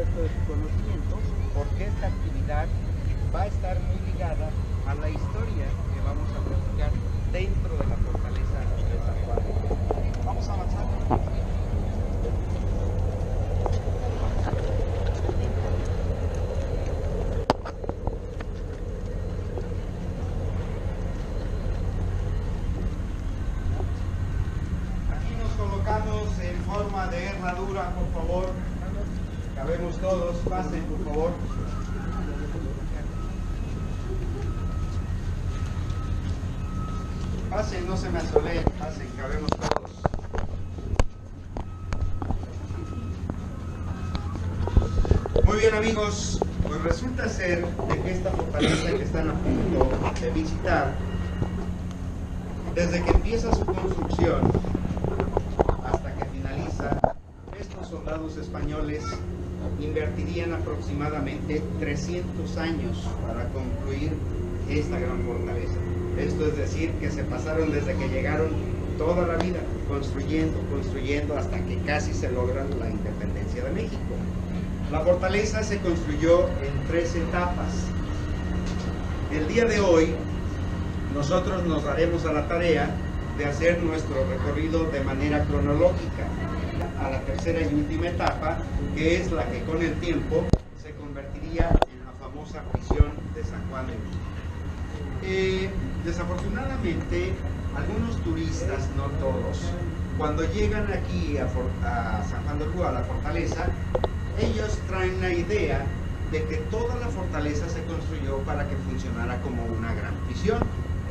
respecto de su conocimiento, porque esta actividad va a estar muy ligada a la historia que vamos a platicar dentro de la fortaleza de San Juan. Vamos a avanzar. Aquí nos colocamos en forma de herradura, por favor. Cabemos todos, pasen, por favor. Pasen, no se me asoleen, pasen, cabemos todos. Muy bien, amigos, pues resulta ser de que esta fortaleza que están a punto de visitar, desde que empieza su construcción hasta que finaliza, estos soldados españoles invertirían aproximadamente 300 años para concluir esta gran fortaleza. Esto es decir, que se pasaron desde que llegaron toda la vida construyendo hasta que casi se logran la independencia de México. La fortaleza se construyó en 3 etapas. El día de hoy, nosotros nos daremos a la tarea de hacer nuestro recorrido de manera cronológica a la tercera y última etapa, que es la que con el tiempo se convertiría en la famosa prisión de San Juan de Luz. Desafortunadamente, algunos turistas, no todos, cuando llegan aquí a San Juan de Luz, a la fortaleza, ellos traen la idea de que toda la fortaleza se construyó para que funcionara como una gran prisión.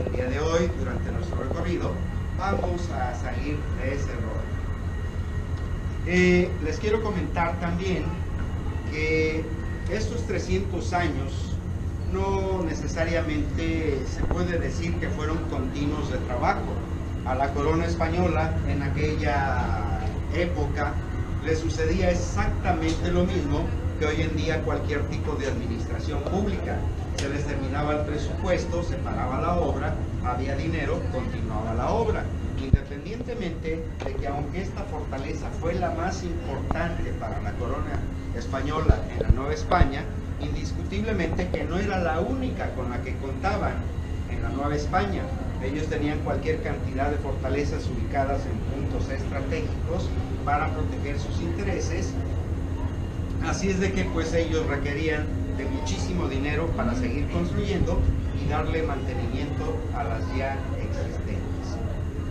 El día de hoy, durante nuestro recorrido, vamos a salir de ese error. Les quiero comentar también que estos 300 años no necesariamente se puede decir que fueron continuos de trabajo. A la corona española en aquella época le sucedía exactamente lo mismo que hoy en día cualquier tipo de administración pública. Se les terminaba el presupuesto, se paraba la obra, había dinero, continuaba la obra. Independientemente de que aunque esta fortaleza fue la más importante para la corona española en la Nueva España, indiscutiblemente que no era la única con la que contaban en la Nueva España. Ellos tenían cualquier cantidad de fortalezas ubicadas en puntos estratégicos para proteger sus intereses. Así es de que pues ellos requerían de muchísimo dinero para seguir construyendo y darle mantenimiento a las ya existentes.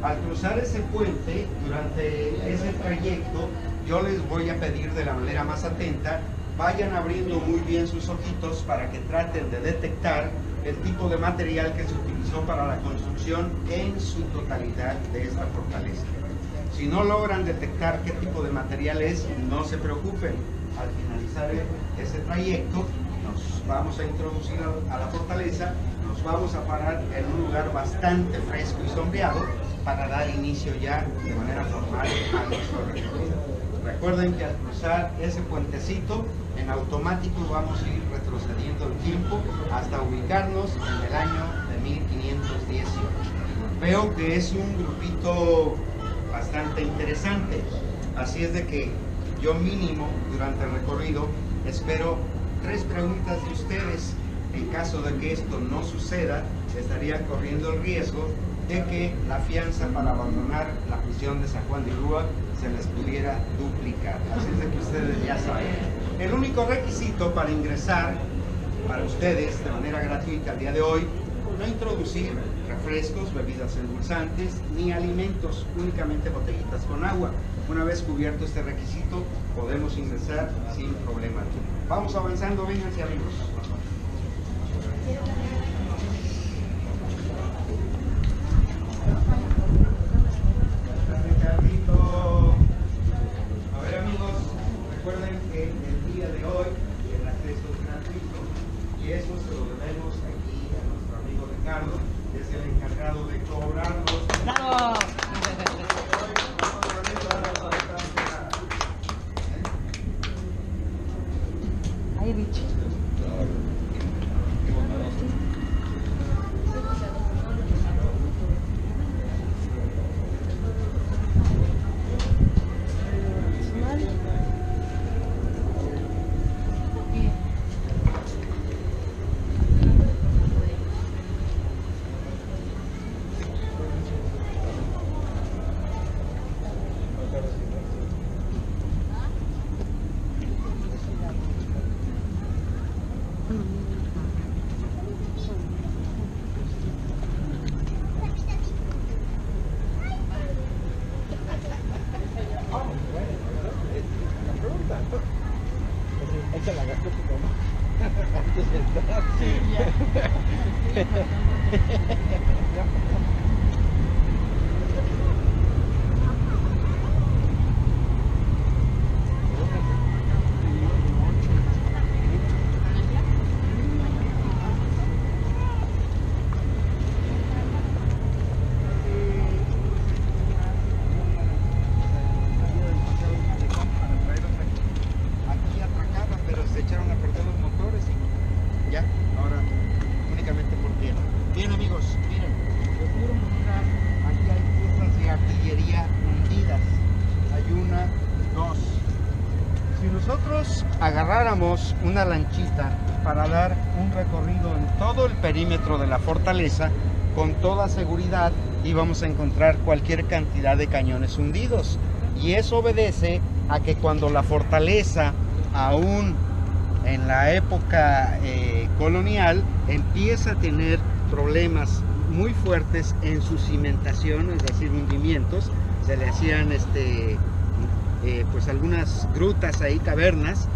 Al cruzar ese puente, durante ese trayecto, yo les voy a pedir de la manera más atenta, vayan abriendo muy bien sus ojitos para que traten de detectar el tipo de material que se utilizó para la construcción en su totalidad de esta fortaleza. Si no logran detectar qué tipo de material es, no se preocupen. Al finalizar ese trayecto, nos vamos a introducir a la fortaleza, nos vamos a parar en un lugar bastante fresco y sombreado para dar inicio ya de manera formal a nuestro recorrido. Recuerden que al cruzar ese puentecito, en automático vamos a ir retrocediendo el tiempo hasta ubicarnos en el año de 1518. Veo que es un grupito bastante interesante, así es de que yo mínimo durante el recorrido espero 3 preguntas de ustedes. En caso de que esto no suceda, estaría corriendo el riesgo de que la fianza para abandonar la prisión de San Juan de Rúa se les pudiera duplicar. Así es de que ustedes ya saben. El único requisito para ingresar para ustedes de manera gratuita al día de hoy, no introducir refrescos, bebidas endulzantes ni alimentos, únicamente botellitas con agua. Una vez cubierto este requisito, podemos ingresar sin problema. Vamos avanzando, vénganse amigos. A ver amigos, recuerden que el día de hoy el acceso es gratuito y eso se lo debemos aquí a nuestro amigo Ricardo, que es el encargado de cobrarnos. ¡Bravo! Ahí, Rich. Esa la gastó tu mamá. Antes de entrar. Sí, ya. Bien amigos, miren, les quiero mostrar, aquí hay piezas de artillería hundidas, hay una, dos. Si nosotros agarráramos una lanchita para dar un recorrido en todo el perímetro de la fortaleza, con toda seguridad íbamos a encontrar cualquier cantidad de cañones hundidos. Y eso obedece a que cuando la fortaleza, aún en la época colonial, empieza a tener problemas muy fuertes en su cimentación, es decir, hundimientos, se le hacían pues algunas grutas ahí, cavernas.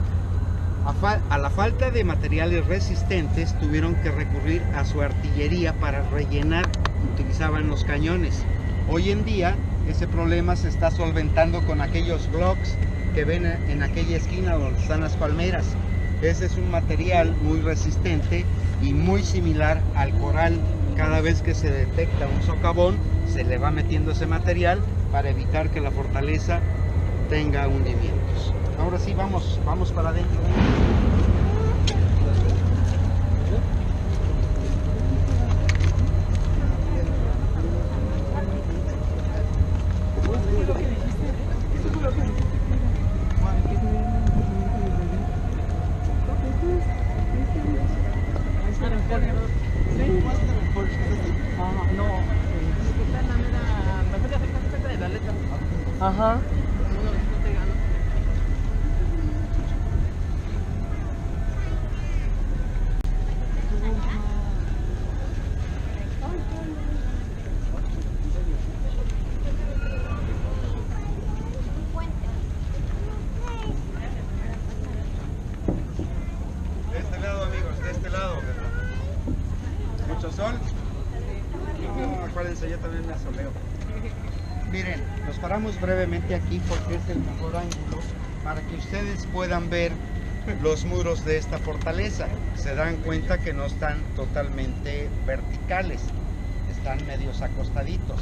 A la falta de materiales resistentes tuvieron que recurrir a su artillería para rellenar, utilizaban los cañones. Hoy en día ese problema se está solventando con aquellos blocks que ven en aquella esquina donde están las palmeras. Ese es un material muy resistente y muy similar al coral. Cada vez que se detecta un socavón, se le va metiendo ese material para evitar que la fortaleza tenga hundimientos. Ahora sí, vamos para adentro. Ajá. De este lado, amigos, de este lado. Mucho sol. No, acuérdense, yo también me asoleo. Miren, nos paramos brevemente aquí porque es el mejor ángulo para que ustedes puedan ver los muros de esta fortaleza. Se dan cuenta que no están totalmente verticales, están medios acostaditos.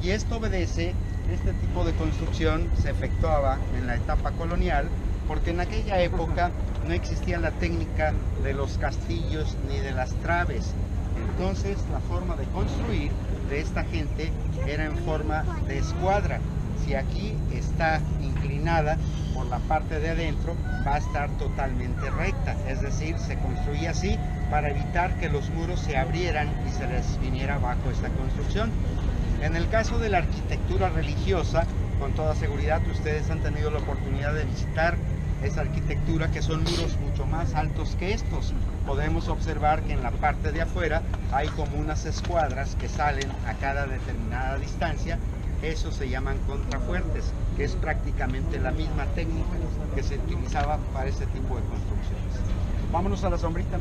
Y esto obedece, este tipo de construcción se efectuaba en la etapa colonial porque en aquella época no existía la técnica de los castillos ni de las traves. Entonces la forma de construir de esta gente era en forma de escuadra. Si aquí está inclinada por la parte de adentro, va a estar totalmente recta, es decir, se construía así para evitar que los muros se abrieran y se les viniera abajo esta construcción. En el caso de la arquitectura religiosa, con toda seguridad ustedes han tenido la oportunidad de visitar esa arquitectura, que son muros mucho más altos que estos. Podemos observar que en la parte de afuera hay como unas escuadras que salen a cada determinada distancia. Eso se llaman contrafuertes, que es prácticamente la misma técnica que se utilizaba para este tipo de construcciones. Vámonos a la sombrita.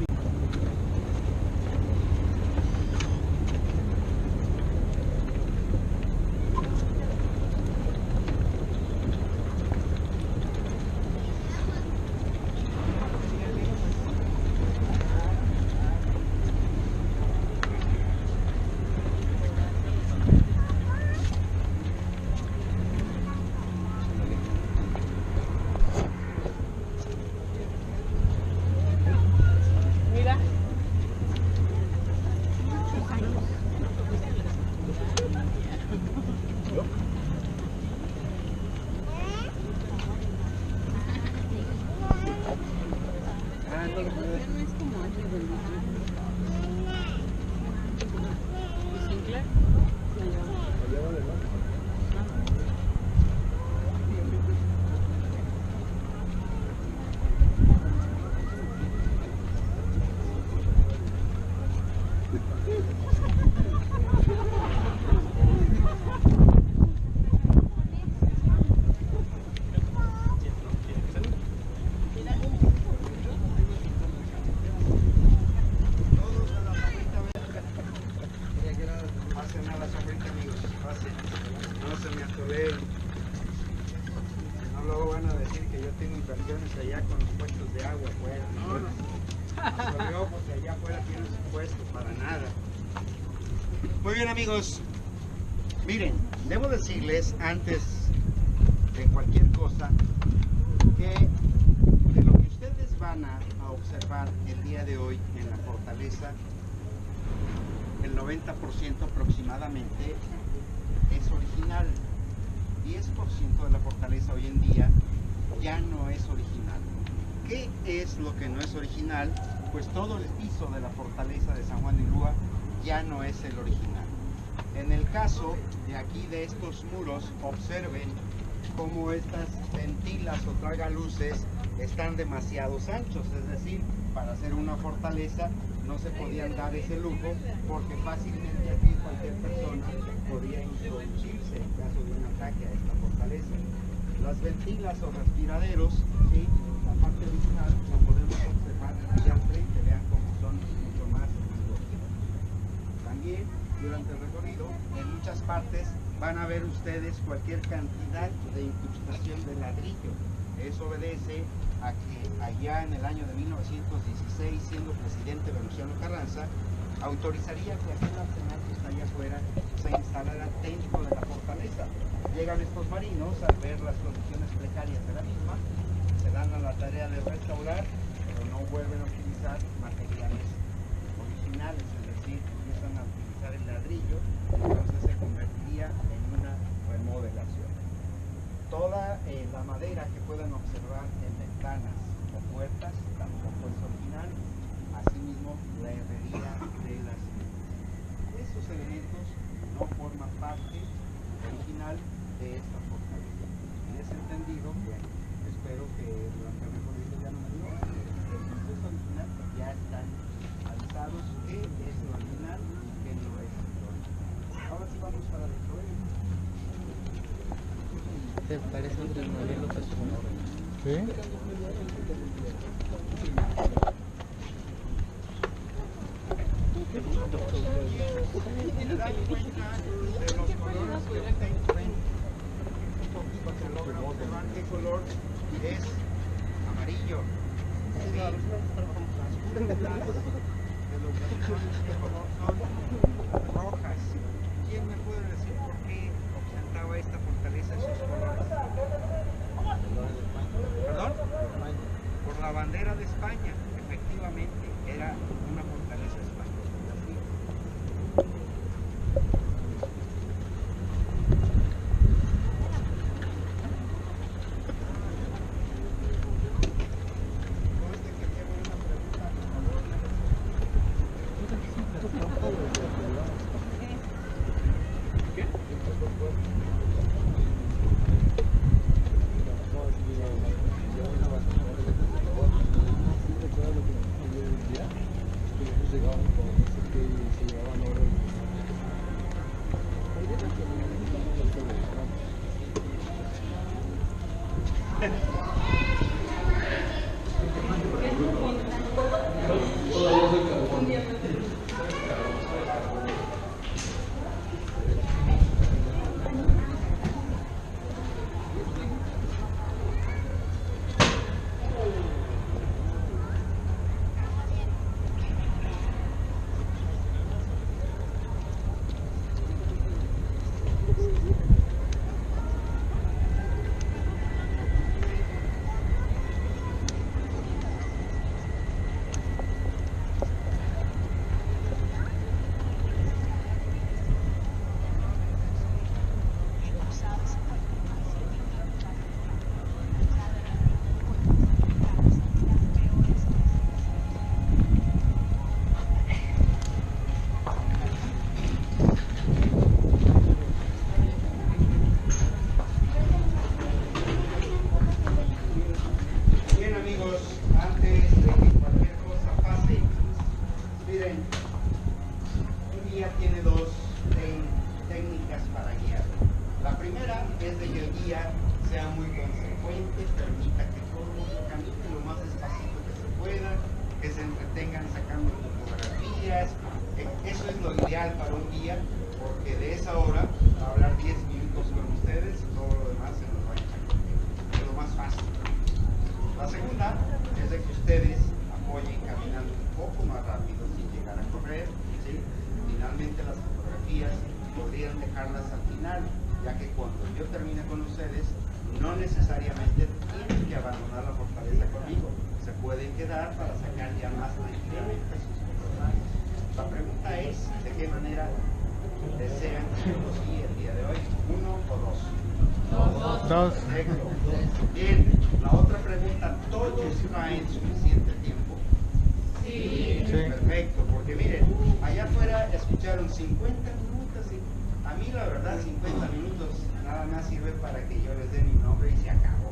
pues allá con los puestos de agua afuera. No, no. Asoleó porque allá afuera tienen sus puestos, para nada. Muy bien, amigos. Miren, debo decirles antes de cualquier cosa que de lo que ustedes van a observar el día de hoy en la fortaleza, el 90% aproximadamente es original. 10% de la fortaleza hoy en día ya no es original. ¿Qué es lo que no es original? Pues todo el piso de la fortaleza de San Juan de Ulúa ya no es el original. En el caso de aquí de estos muros, observen cómo estas ventilas o tragaluces están demasiado anchos, es decir, para hacer una fortaleza no se podían dar ese lujo porque fácilmente aquí cualquier persona podía introducirse en caso de un ataque a esta fortaleza. Las ventilas o respiraderos, ¿sí? La parte original la podemos observar aquí al frente, vean cómo son mucho más angostos. También durante el recorrido, en muchas partes van a ver ustedes cualquier cantidad de incrustación de ladrillo. Eso obedece a que allá en el año de 1916, siendo presidente Venustiano Carranza, autorizaría que aquel arsenal que está allá afuera se instalara dentro de la fortaleza. Llegan estos marinos a ver las condiciones precarias de la misma, se dan a la tarea de restaurar, pero no vuelven a utilizar materiales originales, es decir, empiezan a utilizar el ladrillo, entonces se convertiría en una remodelación. Toda la madera que puedan observar en ventanas o puertas tampoco es original, asimismo la herrería de las mismas. Esos elementos no forman parte original de esta fortaleza. En ese entendido, bueno, espero que durante el recorrido ya no me digan que el proceso original ya están avisados qué es lo original y qué no es lo original. Ahora sí vamos para dentro. ¿Te parece Andrés Manuel López Obrador? ¿Sí? Se dan cuenta de los colores que ustedes ven. Un poquito se logra observar qué color es amarillo. Sí. Las cúpulas de los balcones, qué color son rojas. ¿Quién me puede decir por qué ostentaba esta fortaleza esos colores? ¿Perdón? Por la bandera de España, efectivamente, era una fortaleza española. Eso es lo ideal para un guía, porque de esa hora a hablar 10 minutos con ustedes y todo lo demás se nos va a echar. Es lo más fácil. La segunda meta es de que ustedes apoyen caminando un poco más rápido sin llegar a correr, ¿sí? Finalmente las fotografías podrían dejarlas al final, ya que cuando yo termine con ustedes, no necesariamente tienen que abandonar la fortaleza conmigo, se pueden quedar para sacar ya más tranquilamente sus fotografías. La pregunta es, ¿de qué manera desean que yo sí el día de hoy? ¿Uno o dos? Dos. Perfecto. Bien, la otra pregunta, ¿todos traen suficiente tiempo? Sí. Perfecto, porque miren, allá afuera escucharon 50 minutos y a mí la verdad 50 minutos nada más sirve para que yo les dé mi nombre y se acabó.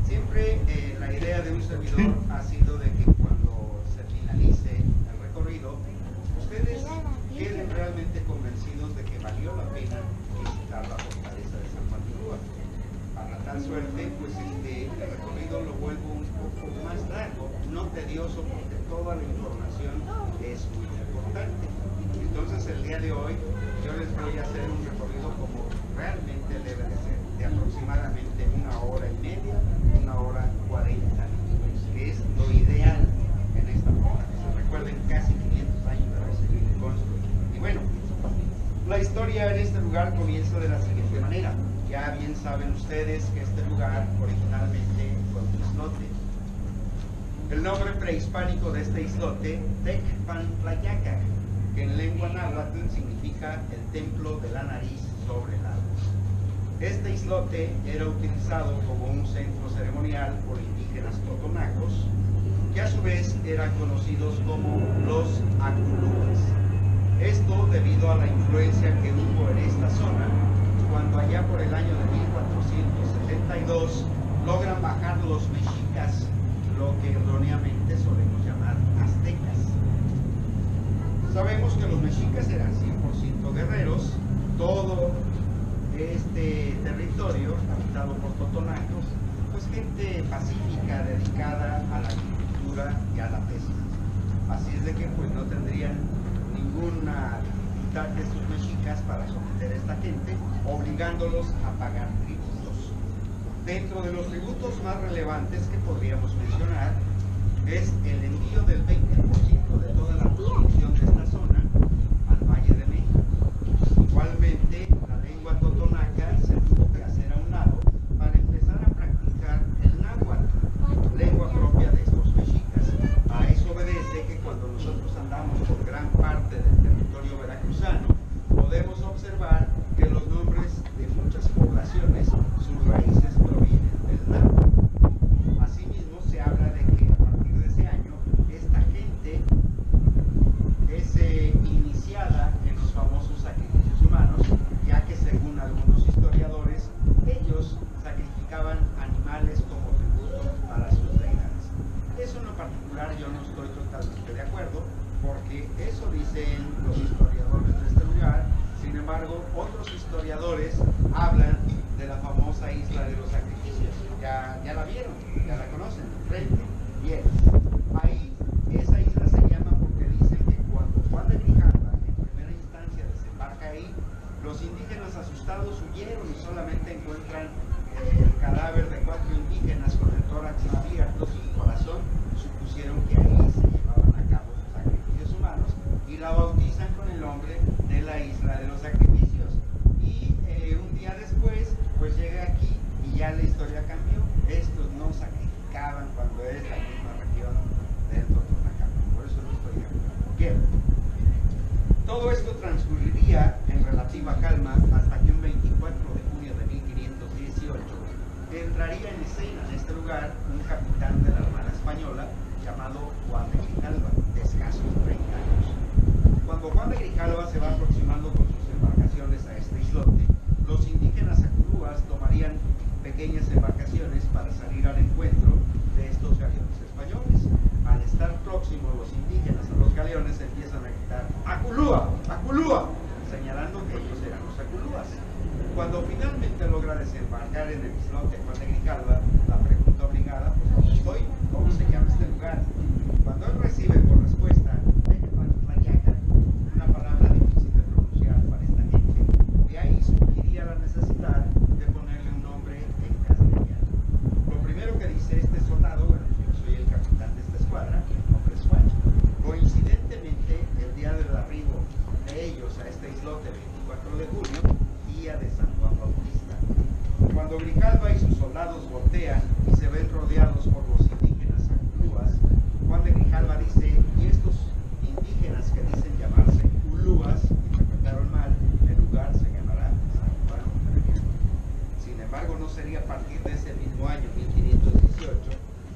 Siempre la idea de un servidor ha sido de que cuando se finalice el recorrido, ustedes queden realmente convencidos de que valió la pena visitar la fortaleza de San Juan de Ulúa. Para tal suerte, pues el recorrido lo vuelvo un poco más largo, no tedioso, porque toda la información es muy importante. Entonces el día de hoy yo les voy a hacer un recorrido como realmente debe de ser, de aproximadamente 1 hora y media, 1 hora 40 minutos, que es lo ideal en esta zona. Recuerden, casi 500 años de haberse construido. Y bueno, la historia en este lugar comienza de la siguiente manera. Ya bien saben ustedes que este lugar originalmente fue un islote. El nombre prehispánico de este islote, Tecpantlayaca, que en lengua náhuatl significa el templo de la nariz sobre el agua. Este islote era utilizado como un centro ceremonial por indígenas totonacos, que a su vez eran conocidos como los aculúes. Esto debido a la influencia que hubo en esta zona, cuando allá por el año de 1472 logran bajar los mexicas, lo que erróneamente solemos llamar aztecas. Sabemos que los mexicas eran 100% guerreros, todo este territorio habitado por totonacos, pues gente pacífica dedicada a la agricultura y a la pesca. Así es de que pues no tendrían ninguna dificultad de estos mexicas para someter a esta gente, obligándolos a pagar tributos. Dentro de los tributos más relevantes que podríamos mencionar es el envío del 20% de toda la producción de esta zona al Valle de México. Igualmente, la lengua totonaca se tuvo que hacer a un lado para empezar a practicar el náhuatl, lengua propia de estos mexicas. A eso obedece que cuando nosotros andamos por gran parte del territorio veracruzano, podemos observar que los nombres de muchas poblaciones, sus raíces provienen del náhuatl. Asimismo, se habla de que a partir de ese año, esta gente es iniciada en los famosos sacrificios humanos, ya que según algunos historiadores,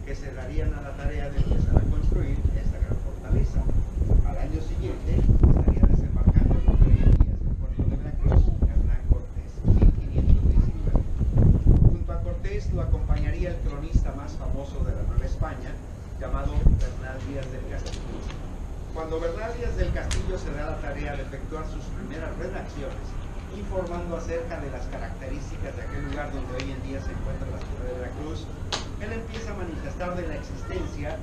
que se darían a la tarea de empezar a construir esta gran fortaleza. Al año siguiente estaría desembarcando en lo que hoy en día es el puerto de Veracruz, Hernán Cortés, 1519. Junto a Cortés lo acompañaría el cronista más famoso de la Nueva España, llamado Bernal Díaz del Castillo. Cuando Bernal Díaz del Castillo se da la tarea de efectuar sus primeras redacciones, informando acerca de las características de aquel lugar donde hoy en día se encuentra la ciudad de Veracruz, él empieza a manifestar de la existencia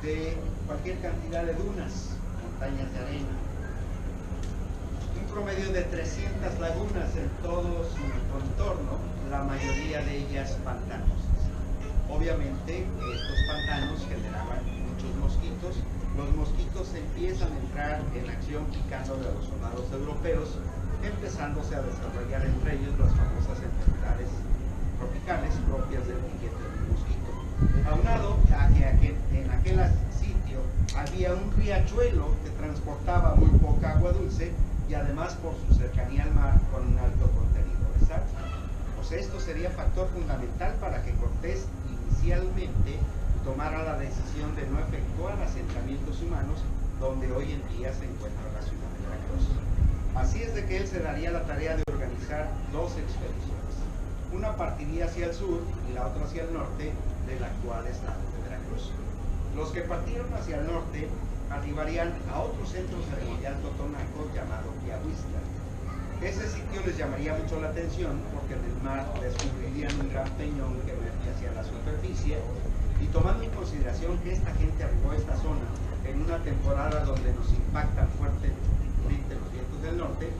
de cualquier cantidad de dunas, montañas de arena, un promedio de 300 lagunas en todo su contorno, la mayoría de ellas pantanosas. Obviamente estos pantanos generaban muchos mosquitos. Los mosquitos empiezan a entrar en acción picándole a los soldados europeos, empezándose a desarrollar entre ellos las famosas enfermedades tropicales propias del piquete del mosquito. Aunado a que en aquel sitio había un riachuelo que transportaba muy poca agua dulce y además por su cercanía al mar con un alto contenido de sal. Pues esto sería factor fundamental para que Cortés inicialmente tomara la decisión de no efectuar asentamientos humanos donde hoy en día se encuentra la ciudad de Veracruz. Así es de que él se daría la tarea de organizar dos expediciones. Una partiría hacia el sur y la otra hacia el norte del actual estado de Veracruz. Los que partieron hacia el norte arribarían a otro centro ceremonial totonaco llamado Piahuistla. Ese sitio les llamaría mucho la atención porque en el mar descubrirían un gran peñón que vertía hacia la superficie. Y tomando en consideración que esta gente arribó a esta zona en una temporada donde nos impactan fuertemente los vientos del norte,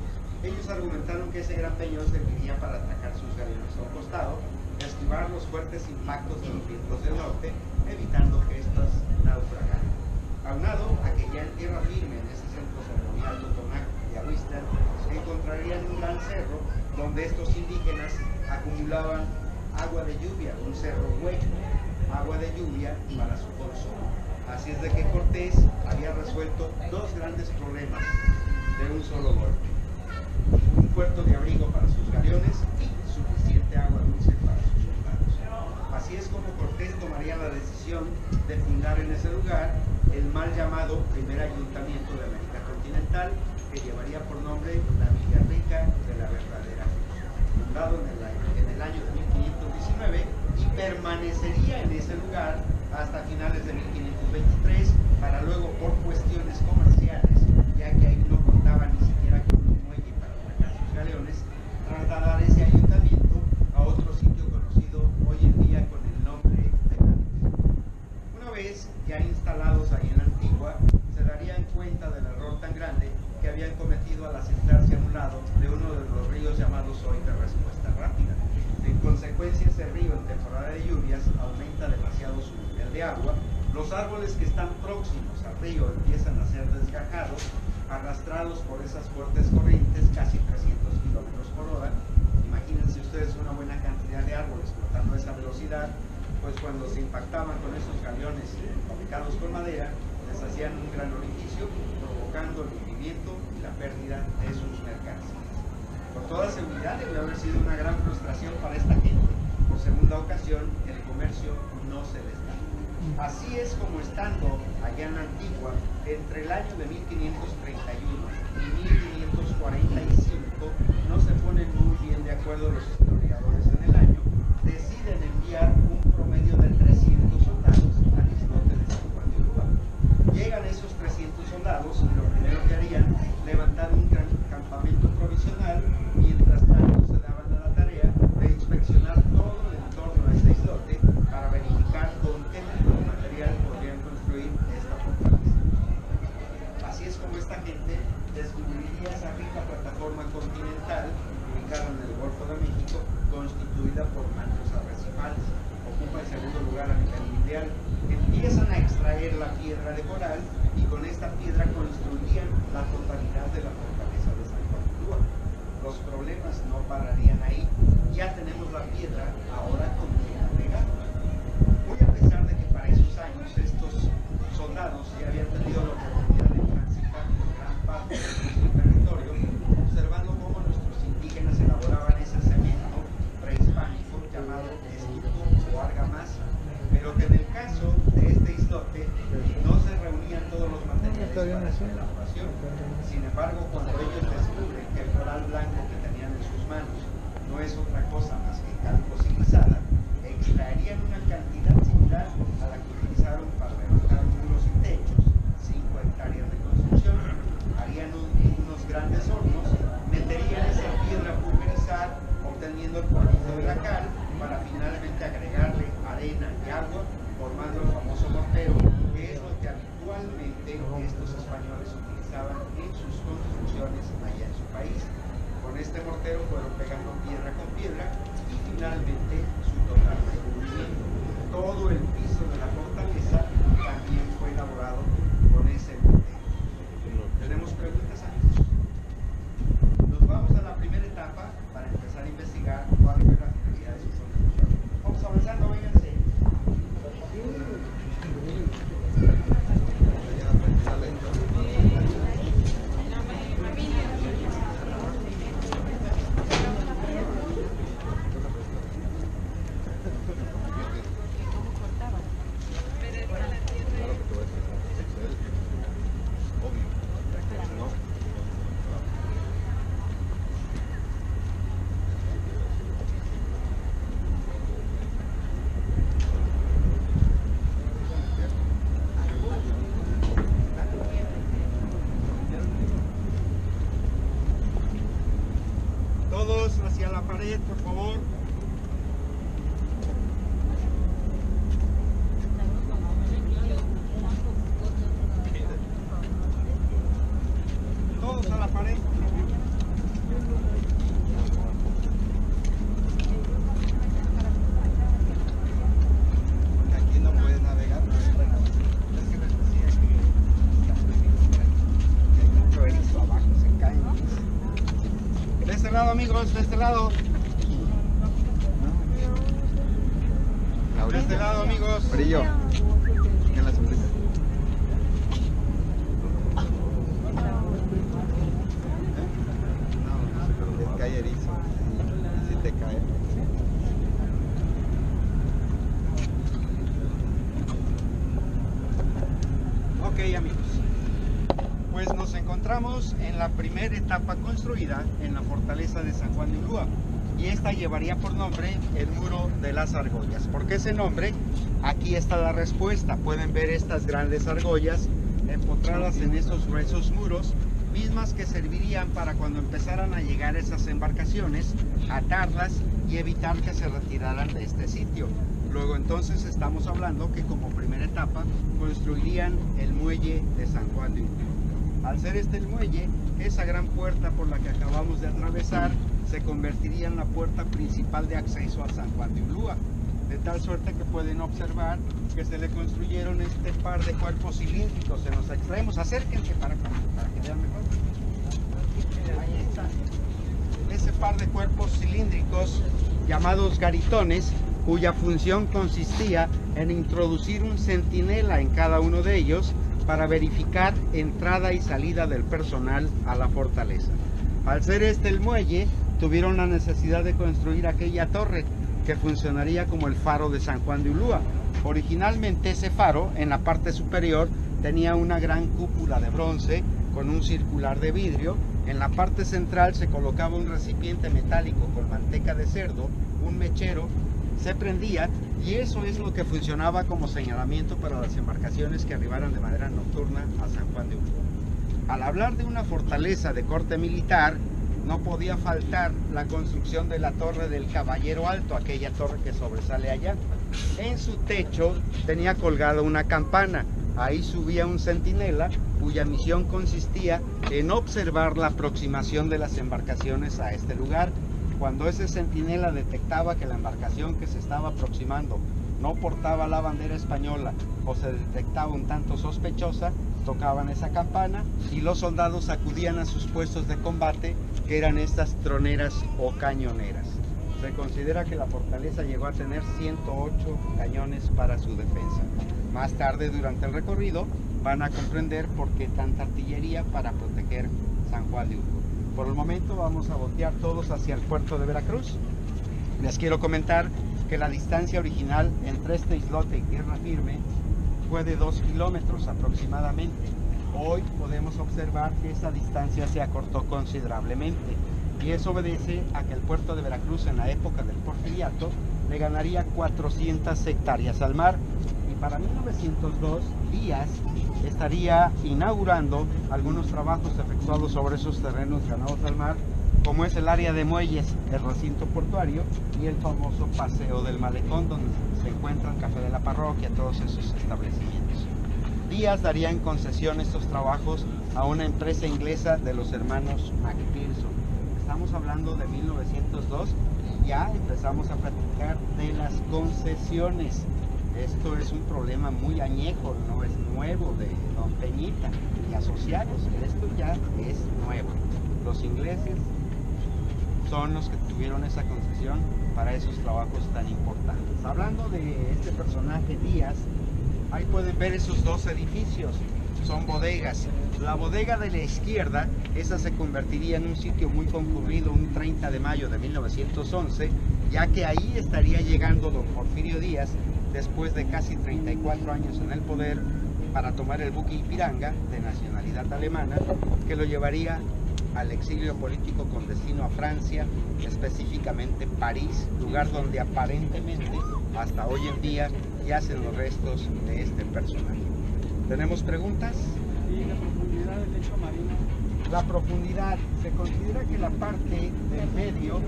ellos argumentaron que ese gran peñón serviría para atacar sus galeones a un costado, esquivar los fuertes impactos de los vientos del norte, evitando que estos naufragaran. Aunado a que ya en tierra firme en ese centro ceremonial totonaco y Ahuistla, encontrarían un gran cerro donde estos indígenas acumulaban agua de lluvia, un cerro hueco, agua de lluvia para su consumo. Así es de que Cortés había resuelto dos grandes problemas de un solo golpe: un puerto de abrigo para sus galeones y suficiente agua dulce para sus soldados. Así es como Cortés tomaría la decisión de fundar en ese lugar el mal llamado primer ayuntamiento de América continental, que llevaría por nombre la Villarrica de la Verdadera Cruz, fundado en el año de 1519 y permanecería en ese lugar hasta finales de 1523, para luego, por cuestiones comerciales, ya que ahí no contaba ni siquiera con un muelle para atacar sus galeones, trasladar ese ayuntamiento a otro sitio conocido hoy en día con el nombre de Antigua. Una vez ya instalados ahí en Antigua, se darían cuenta del error tan grande que habían cometido al asentarse a un lado de uno de los ríos llamados hoy de respuesta rápida. En consecuencia, ese río en temporada de lluvias aumenta demasiado su nivel de agua. Los árboles que están próximos al río empiezan a ser desgajados, arrastrados por esas fuertes corrientes, casi 300 kilómetros por hora. Imagínense ustedes una buena cantidad de árboles flotando a esa velocidad, pues cuando se impactaban con esos galeones fabricados con madera, les hacían un gran orificio, provocando el hundimiento y la pérdida de sus mercancías. Por toda seguridad debió haber sido una gran frustración para esta gente. Por segunda ocasión, el comercio no se les da. Así es como, estando allá en Antigua, entre el año de 1531 y 1545, no se ponen muy bien de acuerdo los historiadores en el año, deciden enviar un promedio de 300 soldados al islote de San Juan de Ulúa. Llegan esos 300 soldados y lo primero que harían, levantar un gran campamento provisional. Mientras tanto se daban a la tarea de inspeccionar todo el entorno de este islote para verificar con qué tipo de material podrían construir esta fortaleza. Así es como esta gente descubriría esa rica plataforma continental ubicada en el Golfo de México, constituida por mantos arrecifales. Ocupa el segundo lugar a nivel mundial. Empiezan a extraer la piedra de coral y con esta piedra construirían la totalidad de la fortaleza de San Juan de Ulúa. Los problemas no pararían ahí. Ya tenemos la piedra, ahora con quien agregar. Muy a pesar de que para esos años estos soldados ya habían tenido la oportunidad de transitar gran parte de nuestro territorio, observando cómo nuestros indígenas elaboraban ese cemento prehispánico llamado estuco o argamasa, islote, no se reunían todos los materiales para su elaboración. Sin embargo, cuando ellos descubren que el coral blanco que tenían en sus manos no es otra cosa más que cal fosilizada, extraerían una cantidad similar a la que utilizaron para levantar muros y techos, 5 hectáreas de construcción, harían unos grandes hornos, meterían esa piedra a pulverizar, obteniendo el polvito de la cal, para finalmente agregarle arena y agua, formando el famoso mortero, que es lo que habitualmente estos españoles utilizaban en sus construcciones allá en su país. Con este mortero fueron pegando piedra con piedra y finalmente su total recubrimiento. Todo el piso de la fortaleza también fue elaborado con ese mortero. ¿Tenemos preguntas, amigos? Nos vamos a la primera etapa para empezar a investigar cuál fue la finalidad de su construcción. Vamos avanzando, vénganse. Todos hacia la pared, por favor. Todos a la pared, por favor. Aquí no puedes navegar. Es que les decía que está prohibido por ahí, que hay mucho erizo abajo, se caen. De este lado, amigos, de este lado. De este lado, amigos. Brillo. En la sombrita. No, les cae erizo. Si te cae. Ok, amigos. Pues nos encontramos en la primera etapa construida en la fortaleza de San Juan de Ulúa, y esta llevaría por nombre el Muro de las Argollas. ¿Por qué ese nombre? Aquí está la respuesta. Pueden ver estas grandes argollas empotradas en estos gruesos muros, mismas que servirían para cuando empezaran a llegar esas embarcaciones, atarlas y evitar que se retiraran de este sitio. Luego entonces estamos hablando que como primera etapa construirían el muelle de San Juan de Ulúa. Al ser este el muelle, esa gran puerta por la que acabamos de atravesar se convertiría en la puerta principal de acceso a San Juan de Ulúa, de tal suerte que pueden observar que se le construyeron este par de cuerpos cilíndricos en los extremos. Acérquense para que vean mejor. Ahí está. Ese par de cuerpos cilíndricos llamados garitones, cuya función consistía en introducir un centinela en cada uno de ellos para verificar entrada y salida del personal a la fortaleza. Al ser este el muelle, tuvieron la necesidad de construir aquella torre que funcionaría como el faro de San Juan de Ulúa. Originalmente ese faro, en la parte superior, tenía una gran cúpula de bronce con un circular de vidrio. En la parte central se colocaba un recipiente metálico con manteca de cerdo, un mechero, se prendía, y eso es lo que funcionaba como señalamiento para las embarcaciones que arribaran de manera nocturna a San Juan de Ulúa. Al hablar de una fortaleza de corte militar, no podía faltar la construcción de la Torre del Caballero Alto, aquella torre que sobresale allá. En su techo tenía colgada una campana. Ahí subía un centinela cuya misión consistía en observar la aproximación de las embarcaciones a este lugar. Cuando ese centinela detectaba que la embarcación que se estaba aproximando no portaba la bandera española o se detectaba un tanto sospechosa, tocaban esa campana y los soldados acudían a sus puestos de combate, que eran estas troneras o cañoneras. Se considera que la fortaleza llegó a tener 108 cañones para su defensa. Más tarde, durante el recorrido, van a comprender por qué tanta artillería para proteger San Juan de Ulúa. Por el momento vamos a voltear todos hacia el puerto de Veracruz. Les quiero comentar que la distancia original entre este islote y tierra firme fue de 2 kilómetros aproximadamente. Hoy podemos observar que esa distancia se acortó considerablemente, y eso obedece a que el puerto de Veracruz en la época del Porfiriato le ganaría 400 hectáreas al mar, y para 1902 Díaz estaría inaugurando algunos trabajos efectuados sobre esos terrenos ganados al mar, como es el área de muelles, el recinto portuario y el famoso Paseo del Malecón, donde se encuentran Café de la Parroquia, todos esos establecimientos. Díaz daría en concesión estos trabajos a una empresa inglesa de los hermanos Macpherson. Estamos hablando de 1902, ya empezamos a platicar de las concesiones. Esto es un problema muy añejo, no es nuevo, de Don Peñita y asociados. Esto ya es nuevo. Los ingleses son los que tuvieron esa concesión para esos trabajos tan importantes. Hablando de este personaje Díaz, ahí pueden ver esos dos edificios, son bodegas. La bodega de la izquierda, esa se convertiría en un sitio muy concurrido un 30 de mayo de 1911, ya que ahí estaría llegando don Porfirio Díaz, después de casi 34 años en el poder, para tomar el buque Ipiranga, de nacionalidad alemana, que lo llevaría al exilio político con destino a Francia, específicamente París, lugar donde aparentemente, hasta hoy en día, yacen los restos de este personaje. ¿Tenemos preguntas? ¿Y la profundidad del lecho marino? La profundidad, se considera que la parte del medio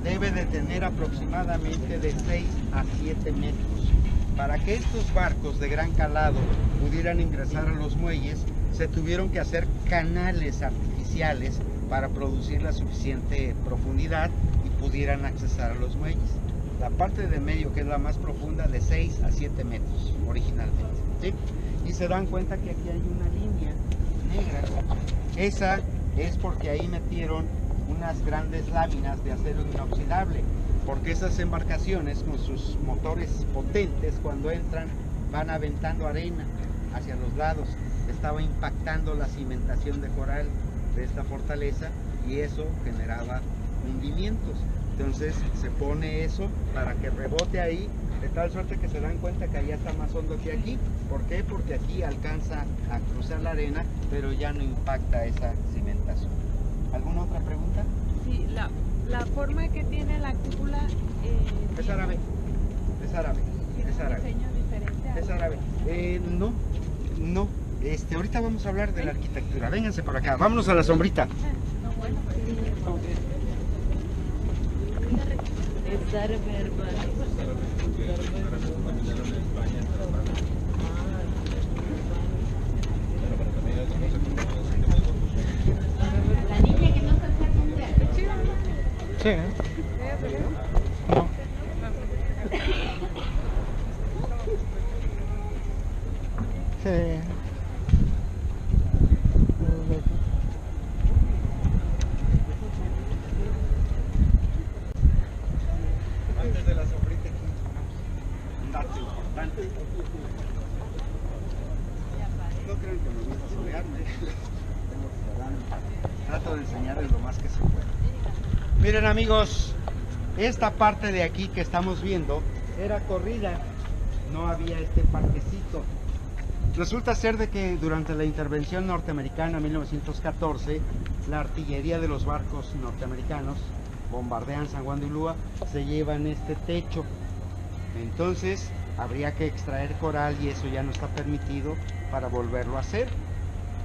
debe de tener aproximadamente de 6 a 7 metros. Para que estos barcos de gran calado pudieran ingresar a los muelles, se tuvieron que hacer canales artificiales para producir la suficiente profundidad y pudieran accesar a los muelles. La parte de medio, que es la más profunda, de 6 a 7 metros originalmente, ¿sí? Y se dan cuenta que aquí hay una línea negra. Esa es porque ahí metieron unas grandes láminas de acero inoxidable, porque esas embarcaciones con sus motores potentes, cuando entran, van aventando arena hacia los lados. Estaba impactando la cimentación de coral de esta fortaleza y eso generaba hundimientos. Entonces se pone eso para que rebote ahí, de tal suerte que se dan cuenta que allá está más hondo que aquí. ¿Por qué? Porque aquí alcanza a cruzar la arena, pero ya no impacta esa cimentación. ¿Alguna otra pregunta? Sí, la forma que tiene la cúpula Es árabe, es árabe, tiene es un árabe. diseño diferente. Es árabe. No. Ahorita vamos a hablar de la arquitectura. Vénganse por acá, vámonos a la sombrita. No, bueno, Es árabe, la niña que no se hace Sí, no. Sí. Antes de la sombrita aquí, un dato importante. No crean que me gusta solearme. Trato de enseñarles lo más que se puede. Miren, amigos, esta parte de aquí que estamos viendo era corrida, no había este parquecito. Resulta ser de que durante la intervención norteamericana en 1914, la artillería de los barcos norteamericanos bombardean San Juan de Ulúa, se llevan este techo. Entonces habría que extraer coral y eso ya no está permitido para volverlo a hacer.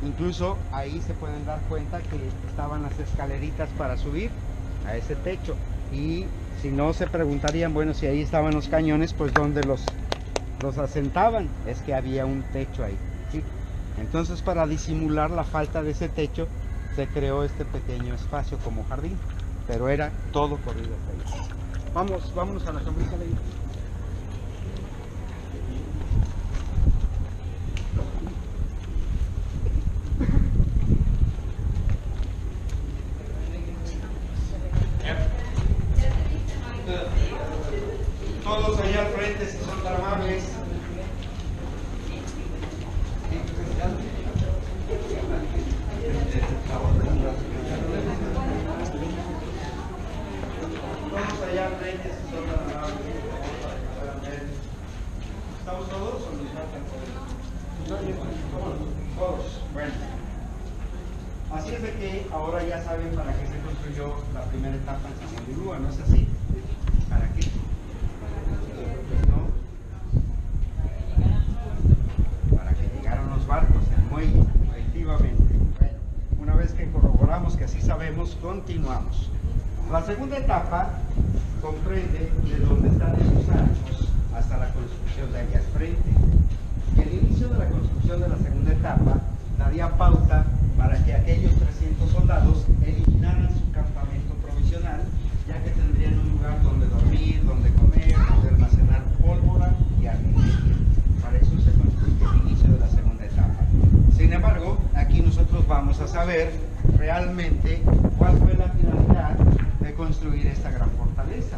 Incluso ahí se pueden dar cuenta que estaban las escaleritas para subir a ese techo, y si no se preguntarían, bueno, si ahí estaban los cañones, pues ¿dónde los asentaban? Es que había un techo ahí, ¿sí? Entonces, para disimular la falta de ese techo, se creó este pequeño espacio como jardín, pero era todo corrido hasta ahí. Vámonos a la sombrita de ahí. Todos allá al frente, si son tan amables. Todos allá al frente, si son tan amables. ¿Estamos todos o nos faltan todos? Todos. Bueno. Así es de que ahora ya saben para qué se construyó la primera etapa en San Juan de Ulúa, ¿no es así? ¿Para qué? ¿No? Para que llegaran los barcos, el muelle, efectivamente. Bueno, una vez que corroboramos que así sabemos, continuamos. La segunda etapa comprende de donde están esos arcos hasta la construcción de allá al frente. El inicio de la construcción de la segunda etapa daría pauta para que aquellos 300 soldados eliminaran su campamento provisional, ya que tendrían un lugar donde dormir, donde comer, donde almacenar pólvora y artillería. Para eso se construye el inicio de la segunda etapa. Sin embargo, aquí nosotros vamos a saber realmente cuál fue la finalidad de construir esta gran fortaleza.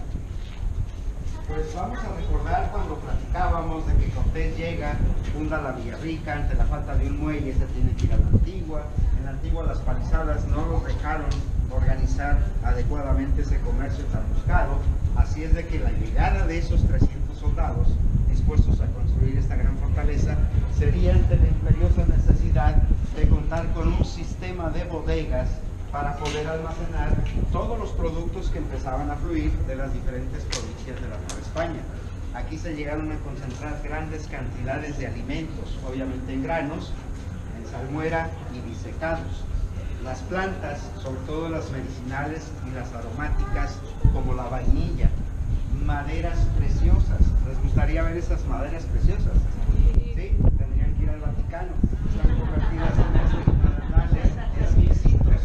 Pues vamos a recordar cuando platicábamos de que Cortés llega, funda la Villarrica, ante la falta de un muelle se tiene que ir a la Antigua. En la Antigua las palizadas no los dejaron organizar adecuadamente ese comercio tan buscado, así es de que la llegada de esos 300 soldados dispuestos a construir esta gran fortaleza sería ante la imperiosa necesidad de contar con un sistema de bodegas para poder almacenar todos los productos que empezaban a fluir de las diferentes provincias de la Nueva España. Aquí se llegaron a concentrar grandes cantidades de alimentos, obviamente en granos, en salmuera y disecados. Las plantas, sobre todo las medicinales y las aromáticas, como la vainilla, maderas preciosas. ¿Les gustaría ver esas maderas preciosas? Sí, tendrían que ir al Vaticano. Están convertidas en estos barandales exquisitos.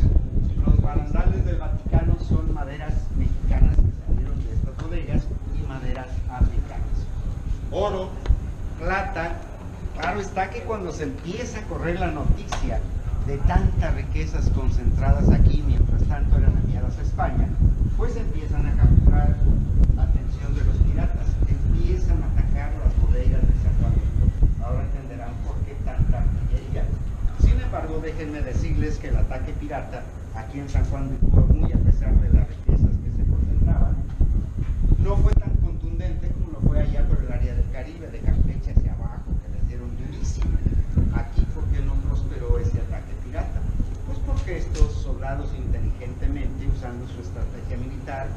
Los barandales del Vaticano son maderas mexicanas que salieron de estas bodegas y maderas africanas. Oro, plata. Claro está que cuando se empieza a correr la noticia de tantas riquezas concentradas aquí, mientras tanto eran enviadas a España, pues empiezan a capturar la atención de los piratas, empiezan a atacar las bodegas de San Juan. Ahora entenderán por qué tanta artillería. Sin embargo, déjenme decirles que el ataque pirata aquí en San Juan de Cuba, muy a pesar de las riquezas que se concentraban, no fue tan contundente como lo fue allá por el área del Caribe, de Campeche hacia abajo, que les dieron durísimo. Aquí, ¿por qué no prosperó ese ataque pirata? Pues porque estos soldados inteligentemente, usando su estrategia militar,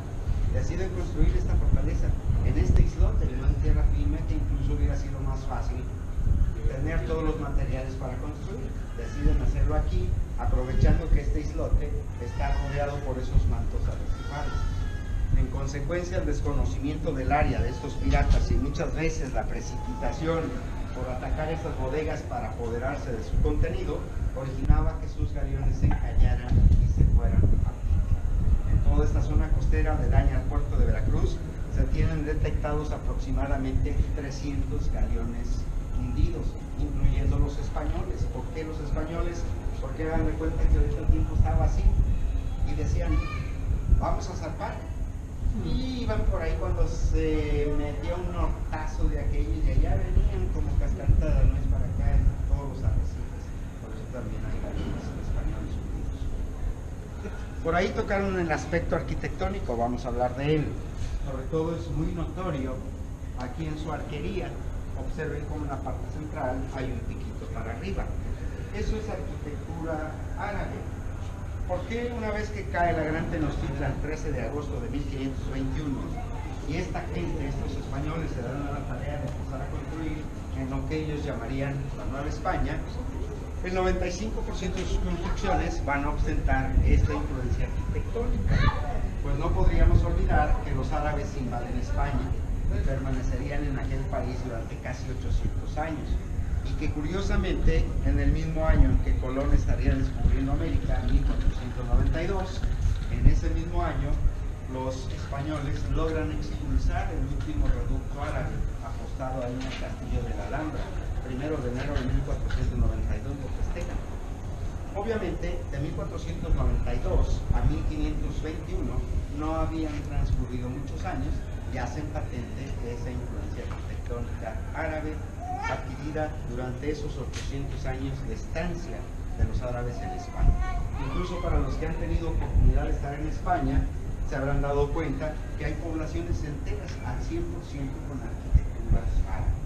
deciden construir esta fortaleza en este islote, no en tierra firme, que incluso hubiera sido más fácil tener todos los materiales para construir. Deciden hacerlo aquí, aprovechando que este islote está rodeado por esos mantos arrecifales. En consecuencia, el desconocimiento del área de estos piratas y muchas veces la precipitación por atacar esas bodegas para apoderarse de su contenido, originaba que sus galeones se encallaran y se fueran a pique. En toda esta zona costera aledaña al puerto de Veracruz se tienen detectados aproximadamente 300 galeones hundidos, incluyendo los españoles. ¿Por qué los españoles? Porque hagan de cuenta que ahorita el tiempo estaba así y decían, vamos a zarpar. Y iban por ahí cuando se metía un nortazo de aquello y de allá venían como cascantada, no es para acá, en todos los arrecifes. Por eso también hay galeones españoles hundidos. Por ahí tocaron el aspecto arquitectónico, vamos a hablar de él. Sobre todo es muy notorio aquí en su arquería. Observen cómo en la parte central hay un piquito para arriba. Eso es arquitectura árabe. ¿Por qué una vez que cae la Gran Tenochtitlan el 13 de agosto de 1521 y esta gente, estos españoles, se dan a la tarea de empezar a construir en lo que ellos llamarían la Nueva España, el 95% de sus construcciones van a ostentar esta influencia arquitectónica? Pues no podríamos olvidar que los árabes invaden España y permanecerían en aquel país durante casi 800 años. Y que curiosamente, en el mismo año en que Colón estaría descubriendo América, 1492, en ese mismo año, los españoles logran expulsar el último reducto árabe apostado ahí en el castillo de la Alhambra, 1 de enero de 1492 lo festejan. Obviamente, de 1492 a 1521 no habían transcurrido muchos años y hacen patente esa influencia arquitectónica árabe adquirida durante esos 800 años de estancia de los árabes en España. Incluso para los que han tenido oportunidad de estar en España, se habrán dado cuenta que hay poblaciones enteras al 100% con arquitecturas árabes.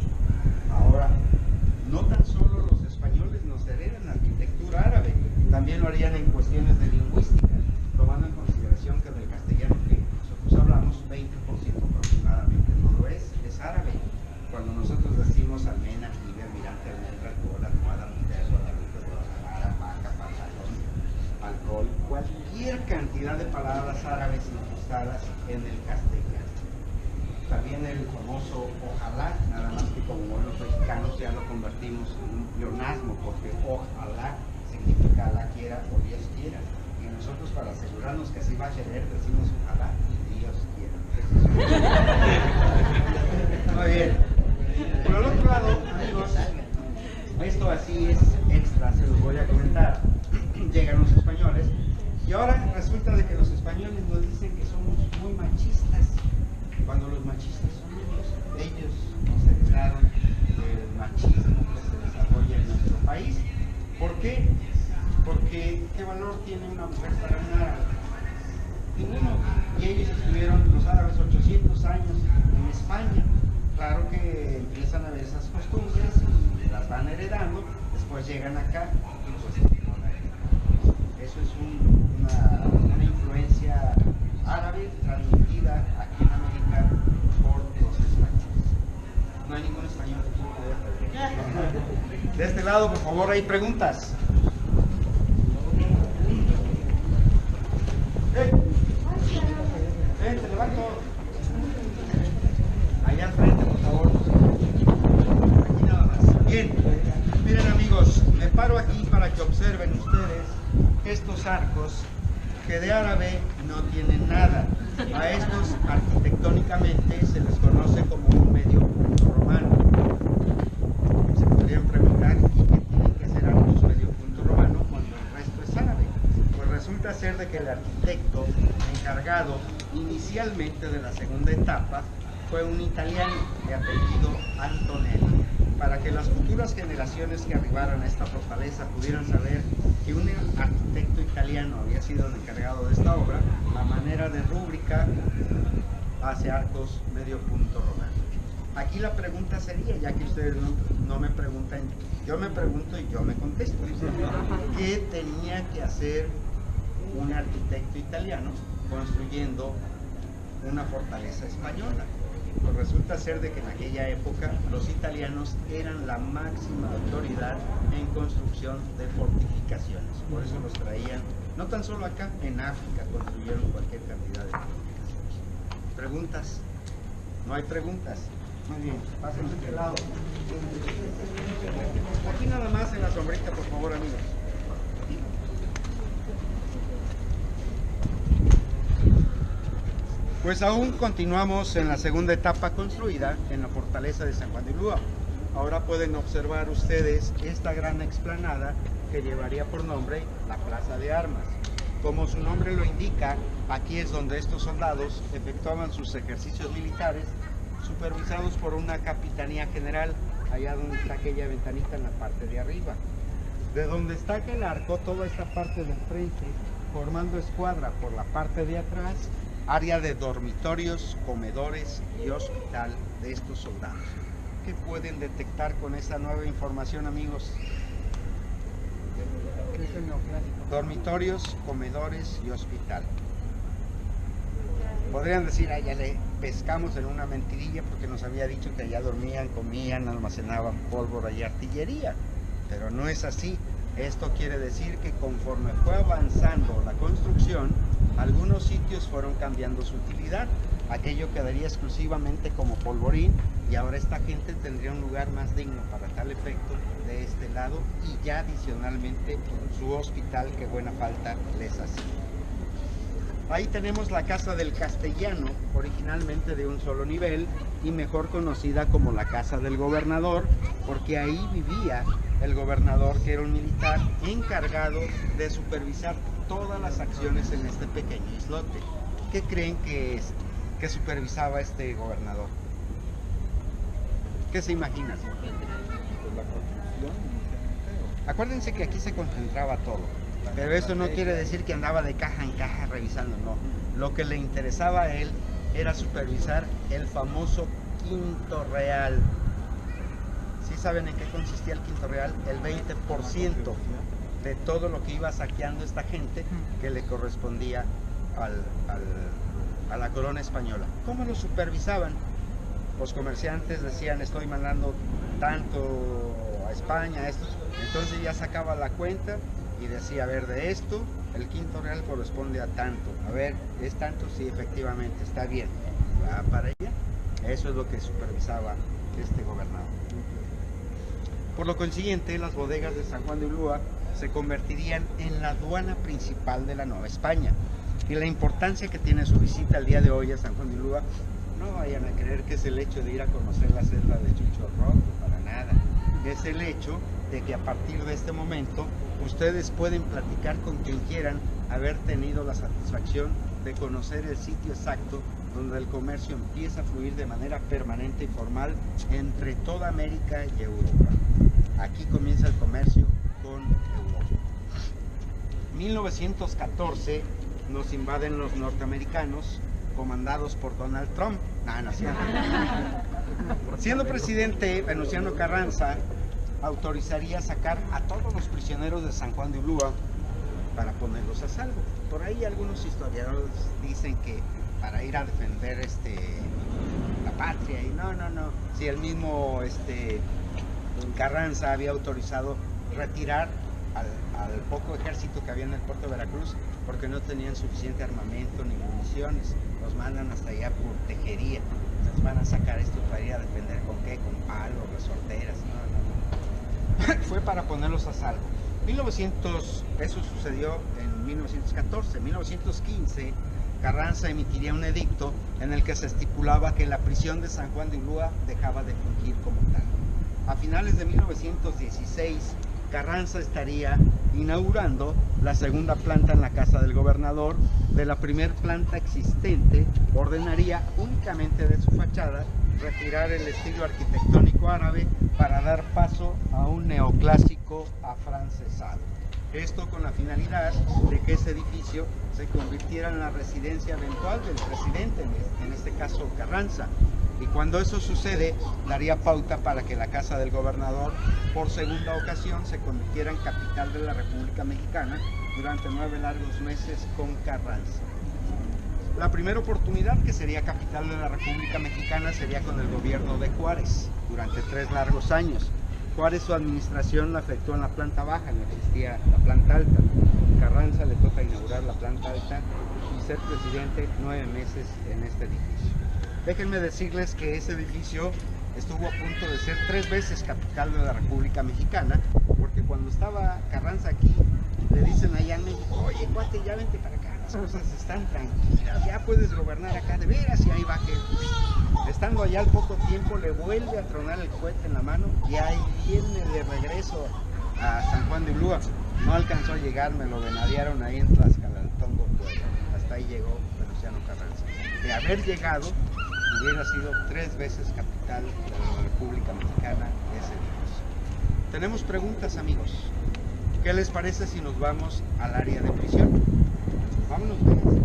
en el castellano. También el famoso ojalá, nada más que como los mexicanos ya lo convertimos en un pleonasmo, porque ojalá significa Alá quiera o Dios quiera. Y nosotros, para asegurarnos que así va a querer, decimos ojalá y Dios quiera. Muy bien. Por el otro lado, amigos, esto así es extra, se los voy a comentar. Llegan los españoles y ahora resulta de que los españoles nos dicen que somos muy machistas, cuando los machistas son ellos nos heredaron el machismo que se desarrolla en nuestro país. ¿Por qué? Porque ¿qué valor tiene una mujer para un árabe? Ninguno. Y ellos estuvieron, los árabes, 800 años en España. Claro que empiezan a ver esas costumbres y las van heredando, después llegan acá y pues eso es una influencia árabe transmitida aquí en América por los españoles. No hay ningún español aquí. De este lado, por favor, hay preguntas. Te levanto. Allá al frente, por favor. Aquí nada más. Bien. Miren, amigos, me paro aquí para que observen ustedes estos arcos que de árabe no tienen nada. A estos arquitectónicamente se les conoce como un medio punto romano. Se podrían preguntar, ¿y qué tienen que ser arcos medio punto romano cuando el resto es árabe? Pues resulta ser de que el arquitecto encargado inicialmente de la segunda etapa fue un italiano de apellido Antonelli. Para que las futuras generaciones que arribaran a esta fortaleza pudieran saber que un arquitecto italiano había sido el encargado de esta obra, a manera de rúbrica hace arcos medio punto romano. Aquí la pregunta sería, ya que ustedes no me preguntan, yo me pregunto y yo me contesto, ¿qué tenía que hacer un arquitecto italiano construyendo una fortaleza española? Pues resulta ser de que en aquella época los italianos eran la máxima autoridad en construcción de fortificaciones. Por eso los traían, no tan solo acá, en África construyeron cualquier cantidad de fortificaciones. ¿Preguntas? ¿No hay preguntas? Muy bien, pasen de este lado. Aquí nada más en la sombrita, por favor, amigos. Pues aún continuamos en la segunda etapa construida en la fortaleza de San Juan de Ulúa. Ahora pueden observar ustedes esta gran explanada que llevaría por nombre la Plaza de Armas. Como su nombre lo indica, aquí es donde estos soldados efectuaban sus ejercicios militares, supervisados por una capitanía general, allá donde está aquella ventanita en la parte de arriba. De donde está el arco, toda esta parte del frente, formando escuadra por la parte de atrás, área de dormitorios, comedores y hospital de estos soldados. ¿Qué pueden detectar con esta nueva información, amigos? Dormitorios, comedores y hospital. Podrían decir, ya le pescamos en una mentirilla porque nos había dicho que allá dormían, comían, almacenaban pólvora y artillería, pero no es así. Esto quiere decir que conforme fue avanzando la construcción, algunos sitios fueron cambiando su utilidad. Aquello quedaría exclusivamente como polvorín y ahora esta gente tendría un lugar más digno para tal efecto de este lado y ya adicionalmente su hospital que buena falta les hacía. Ahí tenemos la Casa del Castellano, originalmente de un solo nivel y mejor conocida como la Casa del Gobernador, porque ahí vivía el gobernador, que era un militar encargado de supervisar todas las acciones en este pequeño islote. ¿Qué creen que supervisaba este gobernador? ¿Qué se imaginan? Acuérdense que aquí se concentraba todo, pero eso no quiere decir que andaba de caja en caja revisando, no. Lo que le interesaba a él era supervisar el famoso quinto real. ¿Sí saben en qué consistía el quinto real? El 20% de todo lo que iba saqueando esta gente que le correspondía a la corona española. ¿Cómo lo supervisaban? Los comerciantes decían, estoy mandando tanto a España, entonces ya sacaba la cuenta y decía, a ver, de esto, el quinto real corresponde a tanto. A ver, ¿es tanto? Sí, efectivamente, está bien. Va para allá. Eso es lo que supervisaba este gobernador. Por lo consiguiente, las bodegas de San Juan de Ulúa se convertirían en la aduana principal de la Nueva España. Y la importancia que tiene su visita el día de hoy a San Juan de Ulúa, no vayan a creer que es el hecho de ir a conocer la celda de Chucho Roto, para nada. Es el hecho de que a partir de este momento ustedes pueden platicar con quien quieran haber tenido la satisfacción de conocer el sitio exacto donde el comercio empieza a fluir de manera permanente y formal entre toda América y Europa. Aquí comienza el comercio con Europa. 1914 nos invaden los norteamericanos comandados por Donald Trump. No es cierto. Siendo presidente, Venustiano Carranza autorizaría sacar a todos los prisioneros de San Juan de Ulúa para ponerlos a salvo. Por ahí algunos historiadores dicen que para ir a defender la patria, y no. Si el mismo Carranza había autorizado retirar al poco ejército que había en el puerto de Veracruz porque no tenían suficiente armamento ni municiones. Los mandan hasta allá por tejería. Entonces van a sacar esto para ir a defender con qué, con palos, resorteras. No. Fue para ponerlos a salvo. Eso sucedió en 1914. En 1915 Carranza emitiría un edicto en el que se estipulaba que la prisión de San Juan de Ulúa dejaba de fungir como tal. A finales de 1916, Carranza estaría inaugurando la segunda planta en la casa del gobernador. De la primer planta existente, ordenaría únicamente de su fachada retirar el estilo arquitectónico árabe para dar paso a un neoclásico afrancesado. Esto con la finalidad de que ese edificio se convirtiera en la residencia eventual del presidente, en este caso Carranza. Y cuando eso sucede, daría pauta para que la casa del gobernador, por segunda ocasión, se convirtiera en capital de la República Mexicana durante 9 largos meses con Carranza. La primera oportunidad que sería capital de la República Mexicana sería con el gobierno de Juárez, durante 3 largos años. Juárez, su administración la efectuó en la planta baja, no existía la planta alta. Carranza le toca inaugurar la planta alta y ser presidente 9 meses en este edificio. Déjenme decirles que ese edificio estuvo a punto de ser 3 veces capital de la República Mexicana, porque cuando estaba Carranza aquí, le dicen allá en México, oye, cuate, ya vente para acá, las cosas están tranquilas, ya puedes gobernar acá de veras, y ahí va que, estando allá al poco tiempo, le vuelve a tronar el cohete en la mano, y ahí viene de regreso a San Juan de Ulúa. No alcanzó a llegar, me lo venadearon ahí en Tlaxcalantongo, Puebla. Hasta ahí llegó Venustiano Carranza. De haber llegado, hubiera sido 3 veces capital de la República Mexicana ese edificio. Tenemos preguntas, amigos. ¿Qué les parece si nos vamos al área de prisión? Vámonos, vénganse.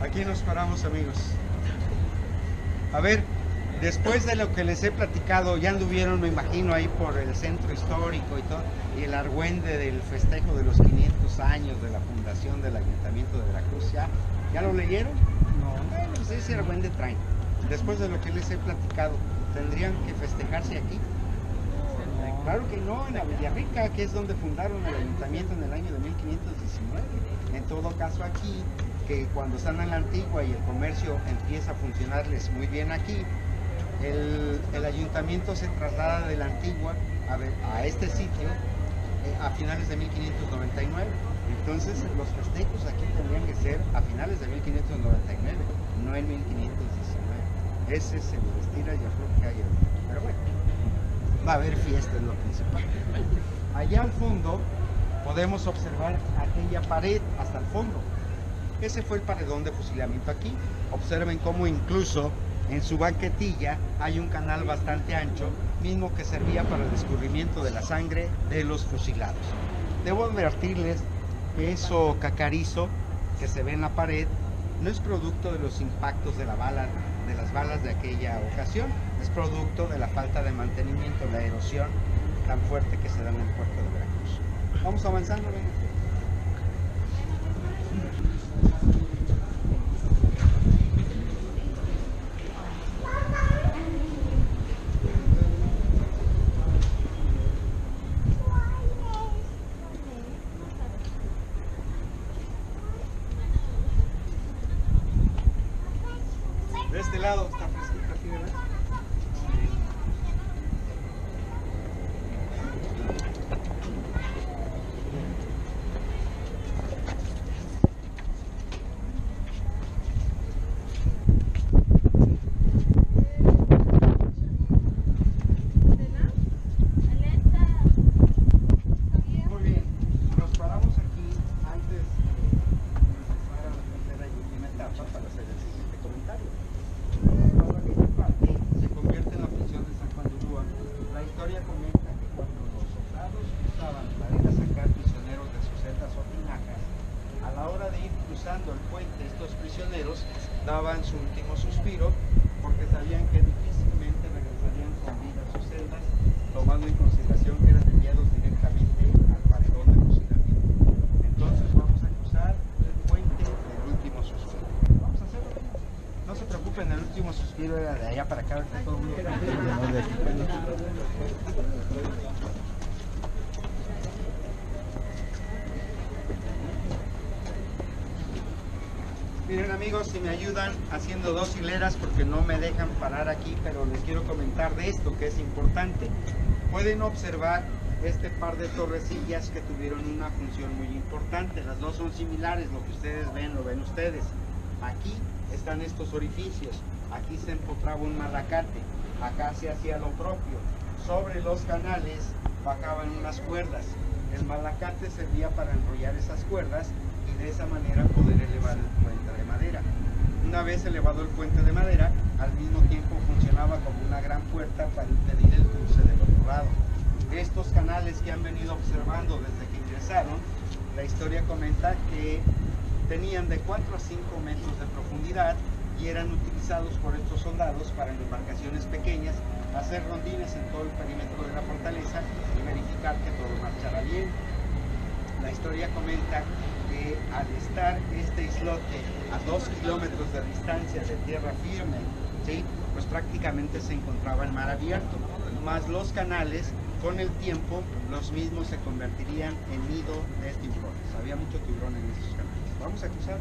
Aquí nos paramos, amigos. A ver, después de lo que les he platicado, ya anduvieron, me imagino, ahí por el centro histórico y todo, y el argüende del festejo de los 500 años de la fundación del Ayuntamiento de Veracruz. ¿Ya lo leyeron? No, pues ese argüende traen. Después de lo que les he platicado, ¿tendrían que festejarse aquí? No. Claro que no, en la Villarrica, que es donde fundaron el ayuntamiento en el año de 1519. En todo caso aquí, que cuando están en la Antigua y el comercio empieza a funcionarles muy bien aquí, el ayuntamiento se traslada de la Antigua a este sitio a finales de 1599. Entonces los festejos aquí tendrían que ser a finales de 1599, no en 1519. Ese es el estira y afloje que hay ahorita. Pero bueno, va a haber fiesta, es lo principal. Allá al fondo podemos observar aquella pared hasta el fondo. Ese fue el paredón de fusilamiento aquí. Observen cómo incluso en su banquetilla hay un canal bastante ancho, mismo que servía para el escurrimiento de la sangre de los fusilados. Debo advertirles que eso cacarizo que se ve en la pared no es producto de los impactos de las balas de aquella ocasión, es producto de la falta de mantenimiento, la erosión tan fuerte que se da en el puerto de Veracruz. Vamos avanzando, venga. De este lado está fresquita, ¿sí, verdad? Muy bien, nos paramos aquí antes de empezar a la tercera y última etapa para hacer el siguiente comentario. Cuando aquella parte se convierte en la prisión de San Juan de Ulúa, la historia comenta que cuando los soldados cruzaban para ir a sacar prisioneros de sus celdas o tinajas, a la hora de ir cruzando el puente, estos prisioneros daban su último suspiro porque sabían que difícilmente regresarían con vida a sus celdas, tomando en consideración que eran enviados directamente al paredón de fusilamiento. Entonces vamos a cruzar el puente del último suspiro. Vamos a hacerlo. No se preocupen, el último suspiro era de allá para acá. Todo el mundo. Miren amigos, si me ayudan haciendo dos hileras porque no me dejan parar aquí, pero les quiero comentar de esto que es importante. Pueden observar este par de torrecillas que tuvieron una función muy importante. Las dos son similares, lo que ustedes ven, lo ven ustedes. Aquí están estos orificios, aquí se empotraba un malacate, acá se hacía lo propio. Sobre los canales bajaban unas cuerdas. El malacate servía para enrollar esas cuerdas y de esa manera poder elevar el puente de madera. Una vez elevado el puente de madera, al mismo tiempo funcionaba como una gran puerta para impedir el cruce del otro lado. Estos canales que han venido observando desde que ingresaron, la historia comenta que tenían de 4 a 5 metros de profundidad y eran utilizados por estos soldados para en embarcaciones pequeñas hacer rondines en todo el perímetro de la fortaleza y verificar que todo marchara bien. La historia comenta que al estar este islote a 2 kilómetros de distancia de tierra firme, ¿sí?, pues prácticamente se encontraba en mar abierto, más los canales, con el tiempo los mismos se convertirían en nido de tiburones. Había mucho tiburón en esos canales. Vamos a cruzar.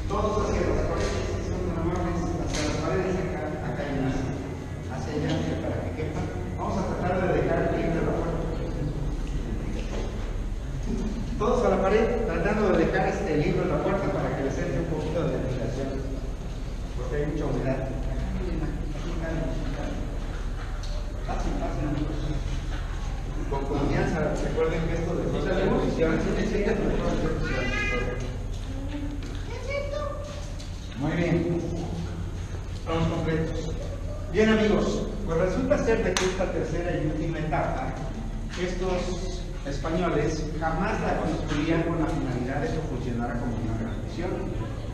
Todos hacia las paredes, si son tan amables, hacia las paredes, acá hay unas, hacia allá para que quepan. Vamos a tratar de dejar libre la puerta. Todos a la pared, tratando de dejar libre la puerta para que les entre un poquito de ventilación, porque hay mucha humedad. Pasen, amigos. Con confianza, recuerden que esto de cosas de posición, muy bien, estamos completos. Bien amigos, pues resulta ser de que esta tercera y última etapa, estos españoles jamás la construían con la finalidad de que funcionara como una gran prisión.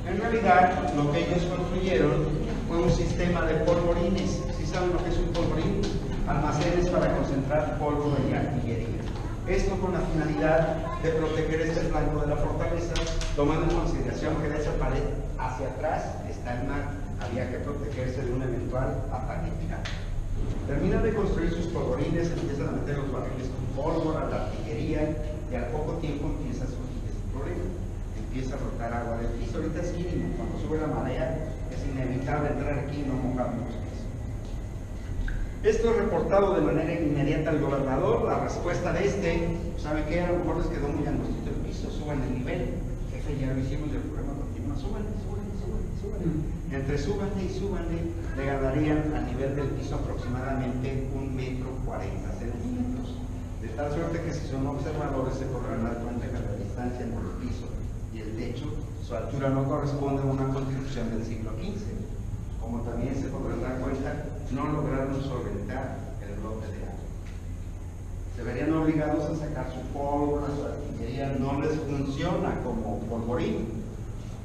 En realidad, lo que ellos construyeron fue un sistema de polvorines. ¿Sí saben lo que es un polvorín? Almacenes para concentrar pólvora y artillería. Esto con la finalidad de proteger este flanco de la fortaleza, tomando en consideración que de esa pared hacia atrás está el mar. Había que protegerse de un eventual ataque pirata. Terminan de construir sus polvorines, empiezan a meter los barriles con pólvora, la artillería, y al poco tiempo empieza a surgir este problema. Empieza a rotar agua del piso. Ahorita es mínimo, cuando sube la marea es inevitable entrar aquí y no mojarnos los pies. Esto es reportado de manera inmediata al gobernador. La respuesta de ¿saben qué? A lo mejor les quedó muy angostito el piso, suban el nivel. Jefe, ya lo hicimos y el problema continúa súbanle. Entre súbanle y súbanle, le ganarían a nivel del piso aproximadamente 1,40 m, de tal suerte que si son observadores se podrán dar cuenta que la distancia entre el piso y el techo, su altura no corresponde a una construcción del siglo XV. Como también se podrán dar cuenta, no lograron solventar el bloque de agua. Se verían obligados a sacar su pólvora, su artillería no les funciona como polvorín,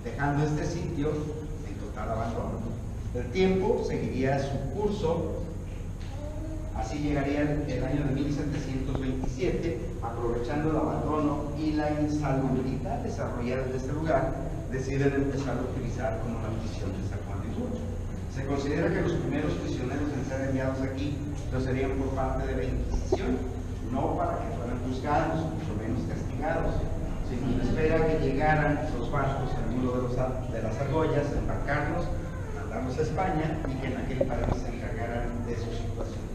dejando este sitio en total abandono. El tiempo seguiría su curso, así llegaría el año de 1727, aprovechando el abandono y la insalubridad desarrollada en este lugar, deciden empezar a utilizar como la prisión de San Juan de Uribe. Se considera que los primeros prisioneros en ser enviados aquí lo serían por parte de la Inquisición, no para que fueran juzgados, mucho menos castigados, sino en espera que llegaran los barcos al muro de las argollas, embarcarlos, mandarlos a España y que en aquel país se encargaran de su situación.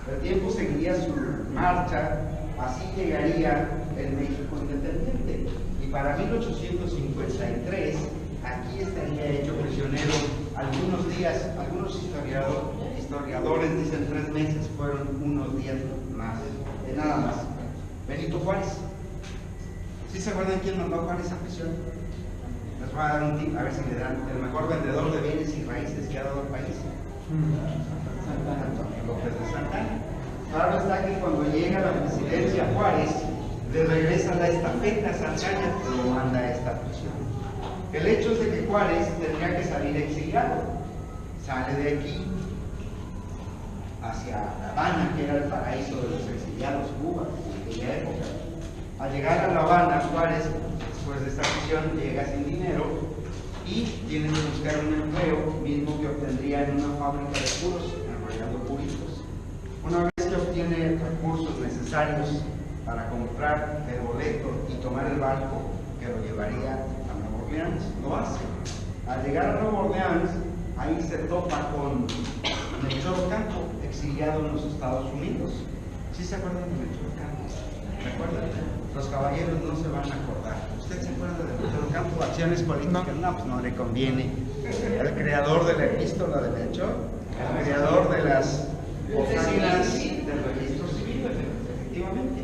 El tiempo seguiría su marcha, así llegaría el México independiente, y para 1853 aquí estaría hecho prisionero algunos días. Algunos historiadores dicen 3 meses, fueron unos días más, nada más. Benito Juárez. ¿Sí se acuerdan quién mandó a Juárez a prisión? Les voy a dar un tip, a ver si le dan el mejor vendedor de bienes y raíces que ha dado el país. Antonio López de Santana. Claro está que cuando llega a la presidencia Juárez, le regresa la estafeta a Santana y lo manda a esta prisión. El hecho es de que Juárez tendría que salir exiliado. Sale de aquí hacia La Habana, que era el paraíso de los exiliados, Cuba, en aquella época. Al llegar a La Habana, Juárez, después de esta prisión, llega sin dinero y tiene que buscar un empleo, mismo que obtendría en una fábrica de puros, enrollando puritos. Una vez que obtiene recursos necesarios para comprar el boleto y tomar el barco que lo llevaría a Nueva Orleans, lo hace. Al llegar a Nueva Orleans, ahí se topa con Melchor Ocampo, exiliado en los Estados Unidos. ¿Sí se acuerdan de Melchor Ocampo? ¿Recuerdan? Los caballeros no se van a acordar. ¿Usted se acuerda de Melchor Ocampo? Acciones políticas, no, pues no le conviene. El creador de la epístola de Melchor, el creador de las oficinas del registro civil, efectivamente.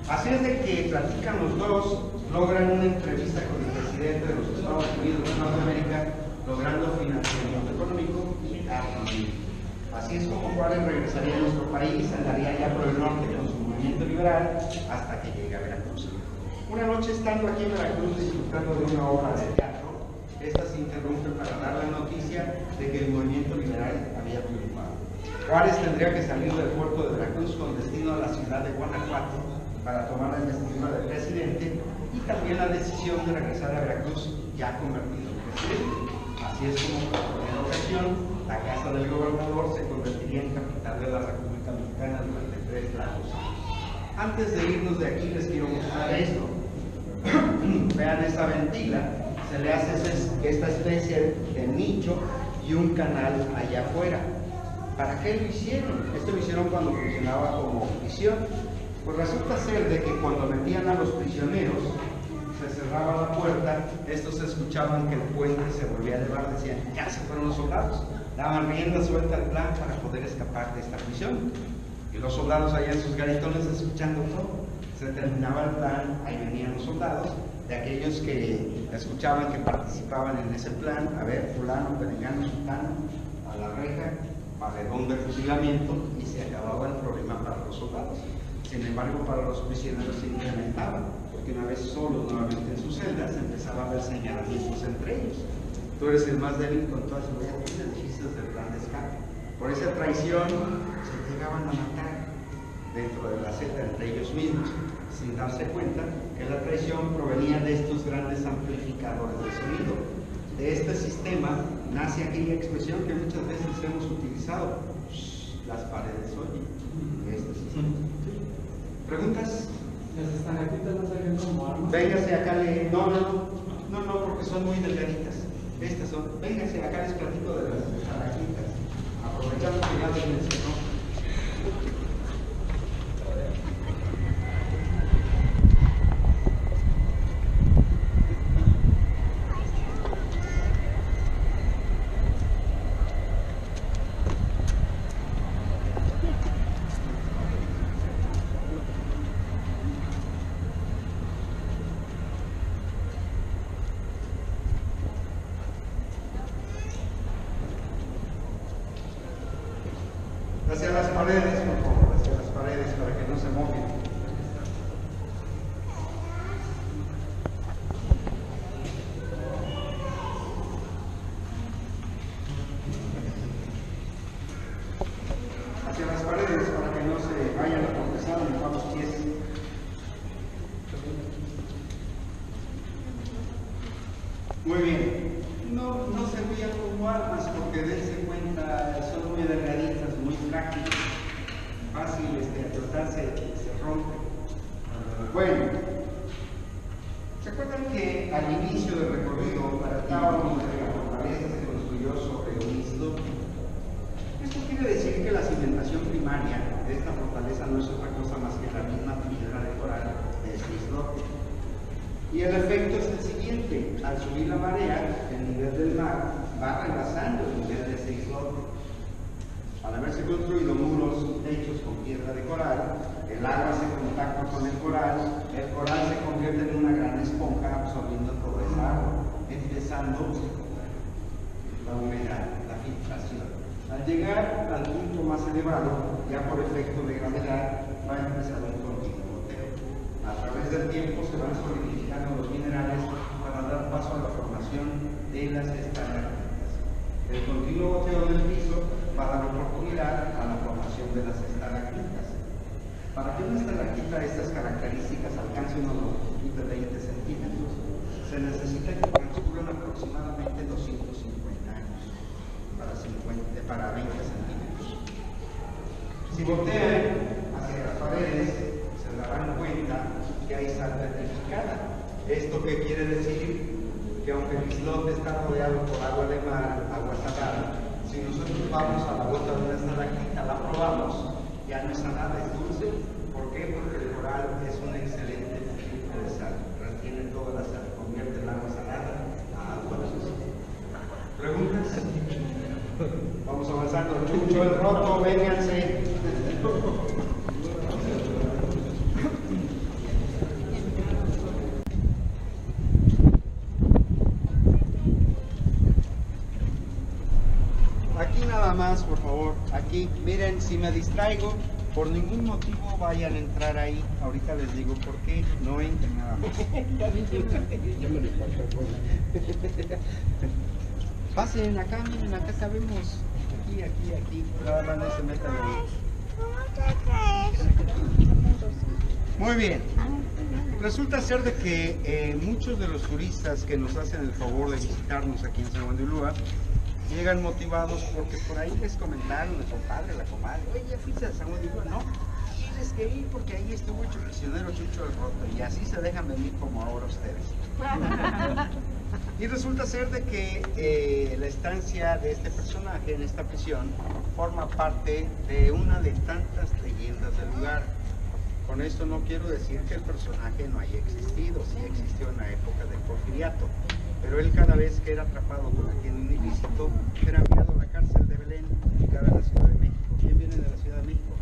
Así es de que platican los dos, logran una entrevista con el presidente de los Estados Unidos de Norteamérica, logrando financiamiento económico y armamento. Así es como Juárez regresaría a nuestro país, andaría ya por el norte con su movimiento liberal hasta que llega a Veracruz. Una noche estando aquí en Veracruz disfrutando de una obra de teatro, esta se interrumpe para dar la noticia de que el movimiento liberal había triunfado. Juárez tendría que salir del puerto de Veracruz con destino a la ciudad de Guanajuato para tomar la investidura del presidente y también la decisión de regresar a Veracruz ya convertido en presidente. Así es como por primera ocasión la casa del gobernador se convertiría en capital de la República Mexicana durante 3 largos años. Antes de irnos de aquí les quiero mostrar esto. Vean esa ventila, se le hace esta especie de nicho y un canal allá afuera. ¿Para qué lo hicieron? Esto lo hicieron cuando funcionaba como prisión. Pues resulta ser de que cuando metían a los prisioneros, se cerraba la puerta, estos escuchaban que el puente se volvía a elevar, decían, ya se fueron los soldados, daban rienda suelta al plan para poder escapar de esta prisión. Y los soldados allá en sus garitones escuchando todo. Se terminaba el plan, ahí venían los soldados, de aquellos que escuchaban que participaban en ese plan, a ver, fulano, perengano, sultano, a la reja, paredón de fusilamiento, y se acababa el problema para los soldados. Sin embargo, para los prisioneros se incrementaba, porque una vez solos nuevamente en sus celdas, empezaba a haber señalamientos entre ellos. Tú eres el más débil, con toda seguridad tú le dijiste del plan de escape. Por esa traición se llegaban a matar dentro de la celda entre ellos mismos, sin darse cuenta que la traición provenía de estos grandes amplificadores de sonido. De este sistema nace aquella expresión que muchas veces hemos utilizado: las paredes oyen. Este sistema. ¿Preguntas? ¿Las estalactitas no salen como armas? Véngase acá, no, porque son muy delgaditas. Estas son, véngase acá, les platico de las estalactitas. Aprovechando que ya les mencionó. Muy bien. No servían como armas porque dense cuenta, son muy delgaditas, muy frágiles, fáciles de apretarse, se rompen. Bueno, ¿se acuerdan que al inicio del recorrido tratábamos de que la fortaleza se construyó sobre un islote? Esto quiere decir que la cimentación primaria de esta fortaleza no es otra cosa más que la misma piedra de coral de este islote. Y el efecto es el siguiente: al subir la marea, el nivel del mar va rebasando el nivel de ese islote. Al haberse construido muros y techos con piedra de coral, el agua se contacta con el coral se convierte en una gran esponja absorbiendo toda esa agua, empezando la humedad, la filtración. Al llegar al punto más elevado, ya por efecto de gravedad, va a empezar un continuo goteo. A través del tiempo se van solidificando los minerales para dar paso a la formación de las estalactitas. El continuo goteo del piso va a dar oportunidad a la formación de las estalactitas. Para que una estalactita de estas características alcance una longitud de 20 centímetros, se necesita que transcurran aproximadamente 250 años para 20 centímetros. Si voltean hacia las paredes, se darán cuenta que hay sal petrificada. ¿Esto qué quiere decir? Que aunque el islote está rodeado por agua de mar, agua salada, si nosotros vamos a la bota de una estalactita, la probamos, ya no es salada, es dulce. ¿Por qué? Porque el coral es un excelente filtro de sal, retiene toda la sal, convierte el agua salada a agua dulce. ¿Preguntas? Vamos avanzando. Chucho el Roto, vénganse. Aquí nada más, por favor. Aquí, miren, si me distraigo, por ningún motivo vayan a entrar ahí. Ahorita les digo por qué. No entren nada más. Pasen acá, miren, acá cabemos. Aquí. Nada más no se metan ahí. Muy bien. Resulta ser de que muchos de los turistas que nos hacen el favor de visitarnos aquí en San Juan de Ulúa llegan motivados porque por ahí les comentaron el compadre, la comadre: oye, ya fuiste a San Juan de Ulúa. No, tienes que ir porque ahí estuvo el prisionero Chucho el Roto, y así se dejan venir como ahora ustedes. Y resulta ser de que la estancia de este personaje en esta prisión forma parte de una de tantas leyendas del lugar. Con esto no quiero decir que el personaje no haya existido, sí existió en la época del Porfiriato, pero él cada vez que era atrapado cometiendo un ilícito era enviado a la cárcel de Belén, ubicada en la Ciudad de México. ¿Quién viene de la Ciudad de México?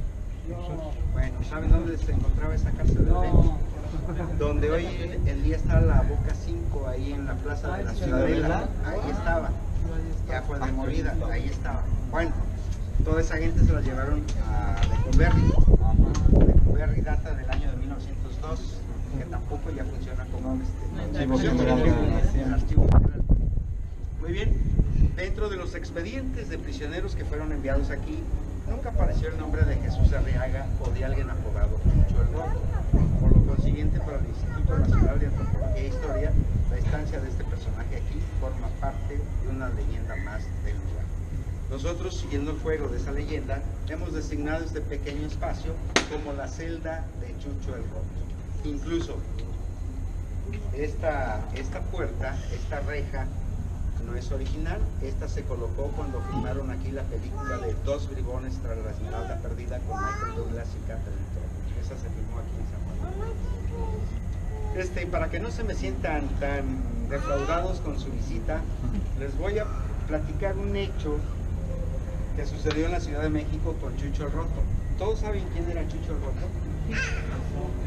Bueno, ¿saben dónde se encontraba esa cárcel de Belén? Donde hoy en día está la Boca 5, ahí en la plaza de la Ciudadela. Ahí estaba, ya fue demolida, ahí estaba. Bueno, toda esa gente se la llevaron a Lecumberri. Lecumberri data del año de 1902, que tampoco ya funciona como archivo general. Muy bien, dentro de los expedientes de prisioneros que fueron enviados aquí, nunca apareció el nombre de Jesús Arriaga o de alguien apodado Chucho el Roto. Por lo consiguiente, para el Instituto Nacional de Antropología e Historia, la estancia de este personaje aquí forma parte de una leyenda más del lugar. Nosotros, siguiendo el juego de esa leyenda, hemos designado este pequeño espacio como la celda de Chucho el Roto. Incluso esta puerta, esta reja, no es original. Esta se colocó cuando filmaron aquí la película de Dos bribones tras la Esmeralda perdida con Michael Douglas y Catherine Trump. Esa se filmó aquí en San Juan. Para que no se me sientan tan defraudados con su visita, les voy a platicar un hecho que sucedió en la Ciudad de México con Chucho el Roto. ¿Todos saben quién era Chucho el Roto?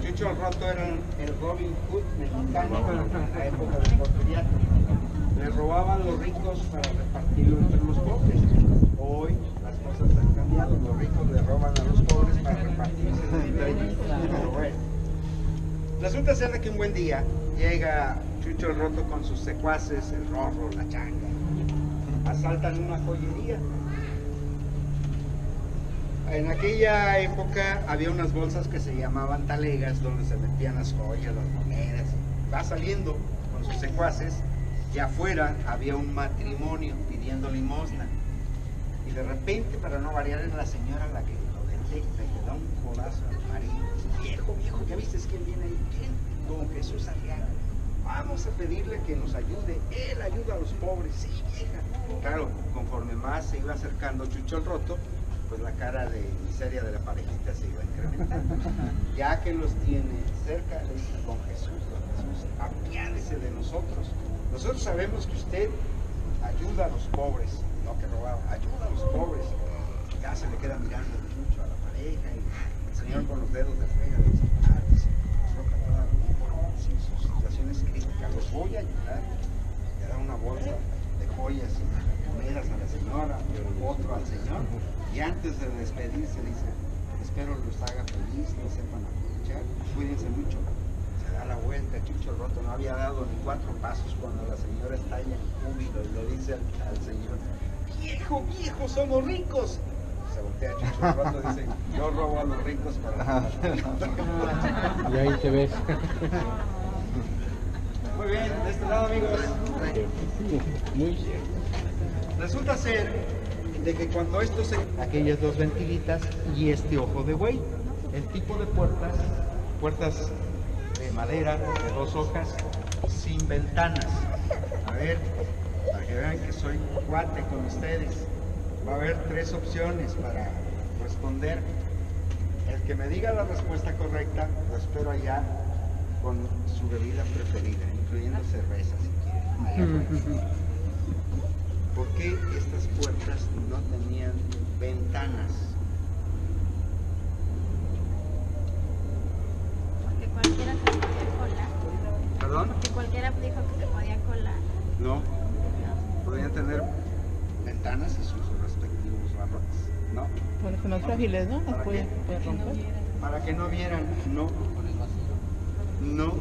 Chucho el Roto era el Robin Hood mexicano en la época del Porfiriato. Le robaban los ricos para repartirlo entre los pobres. Hoy las cosas han cambiado, los ricos le roban a los pobres para repartirse entre ellos. Pero bueno, resulta ser que un buen día llega Chucho el Roto con sus secuaces, el Rorro, la Changa, asaltan una joyería. En aquella época había unas bolsas que se llamaban talegas, donde se metían las joyas, las monedas. Va saliendo con sus secuaces y afuera había un matrimonio pidiendo limosna. Y de repente, para no variar, es la señora la que lo detecta y le da un codazo al marido. Viejo, ¿ya viste quién viene ahí? ¿Quién? Don Jesús Arriaga. Vamos a pedirle que nos ayude. Él ayuda a los pobres. Sí, vieja. Claro, conforme más se iba acercando Chucho el Roto, pues la cara de miseria de la parejita se iba incrementando. Ya que los tiene cerca, le dice: don Jesús, apiádese de nosotros. Nosotros sabemos que usted ayuda a los pobres, no que robaba, ayuda a los pobres. Ya se le queda mirando mucho a la pareja y el señor con los dedos de frega le dice: roca toda sin sus situaciones críticas, los voy a ayudar. Le da una bolsa de joyas y monedas a la señora, otro al señor, y antes de despedirse dice: espero los haga feliz, no sepan aprovechar, cuídense mucho. Se da la vuelta, Chucho el Roto no había dado ni 4 pasos cuando la señora estalla en júbilo y le dice al señor: viejo, somos ricos. Se voltea Chucho el Roto y dice: yo robo a los ricos para... Y ahí te ves. Muy bien, de este lado, amigos. Muy bien. Resulta ser de que cuando estos aquellas 2 ventilitas y este ojo de buey, el tipo de puertas de madera de 2 hojas sin ventanas. A ver, para que vean que soy cuate con ustedes, va a haber 3 opciones para responder. El que me diga la respuesta correcta, lo espero allá con su bebida preferida, incluyendo cerveza si quieren. ¿Por qué estas puertas no tenían ventanas? Porque cualquiera se podía colar. ¿Perdón? Porque cualquiera dijo que se podía colar. No. Podían tener ventanas y sus respectivos barrotes. No. Bueno, son más frágiles, ¿no? Las ¿Para puede qué? romper. Para que no vieran. No. No.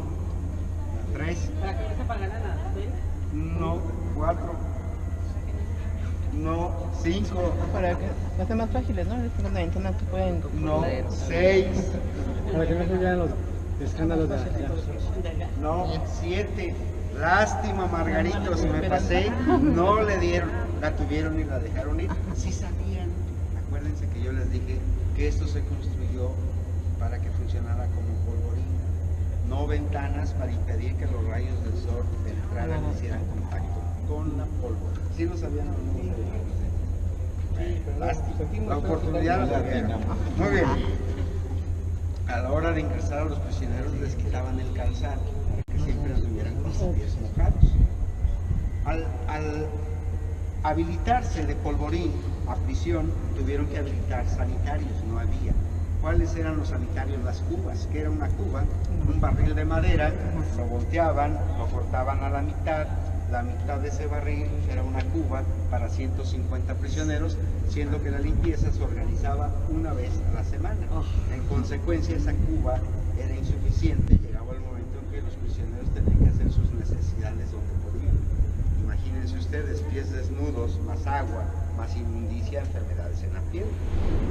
3. Para que no se apagara nada, ¿ven? No. 4. No. 5. Para que las sean más frágiles, ¿no? Las ventanas que pueden No. caer. 6. Para que no se vean los escándalos de allá. No. 7. Lástima, Margaritos, me pasé. No le dieron. La tuvieron y la dejaron ir. Sí sabían. Acuérdense que yo les dije que esto se construyó para que funcionara como polvorín. No ventanas para impedir que los rayos del sol entraran y hicieran contacto con la pólvora. ¿Sí lo sabían o no? Lástima. La oportunidad la tuvieron. Muy bien. A la hora de ingresar a los prisioneros les quitaban el calzado para que siempre anduvieran con los pies mojados. Al habilitarse de polvorín a prisión, tuvieron que habilitar sanitarios, no había. ¿Cuáles eran los sanitarios? Las cubas, que era una cuba, un barril de madera, lo volteaban, lo cortaban a la mitad de ese barril era una cuba para 150 prisioneros, siendo que la limpieza se organizaba una vez a la semana. En consecuencia, esa cuba era insuficiente, llegaba el momento en que los prisioneros tenían que hacer sus necesidades donde podían. Imagínense ustedes, pies desnudos, más agua, más inmundicia, enfermedades en la piel.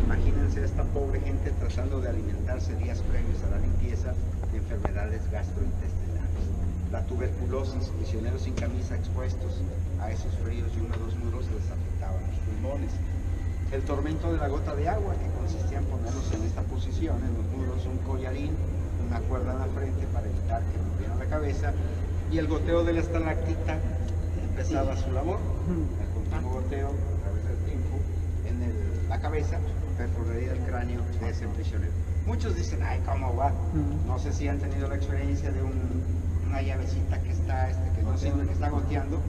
Imagínense a esta pobre gente tratando de alimentarse días previos a la limpieza de enfermedades gastrointestinales. La tuberculosis, prisioneros sin camisa expuestos a esos fríos y húmedos muros les afectaban los pulmones. El tormento de la gota de agua, que consistía en ponerlos en esta posición, en los muros, un collarín, una cuerda en la frente para evitar que movieran la cabeza, y el goteo de la estalactita empezaba su labor, el continuo goteo a través del tiempo en la cabeza perforaría el cráneo de ese prisionero. Muchos dicen: ay, ¿cómo va? No sé si han tenido la experiencia de una llavecita que está, que no sirve, que está goteando,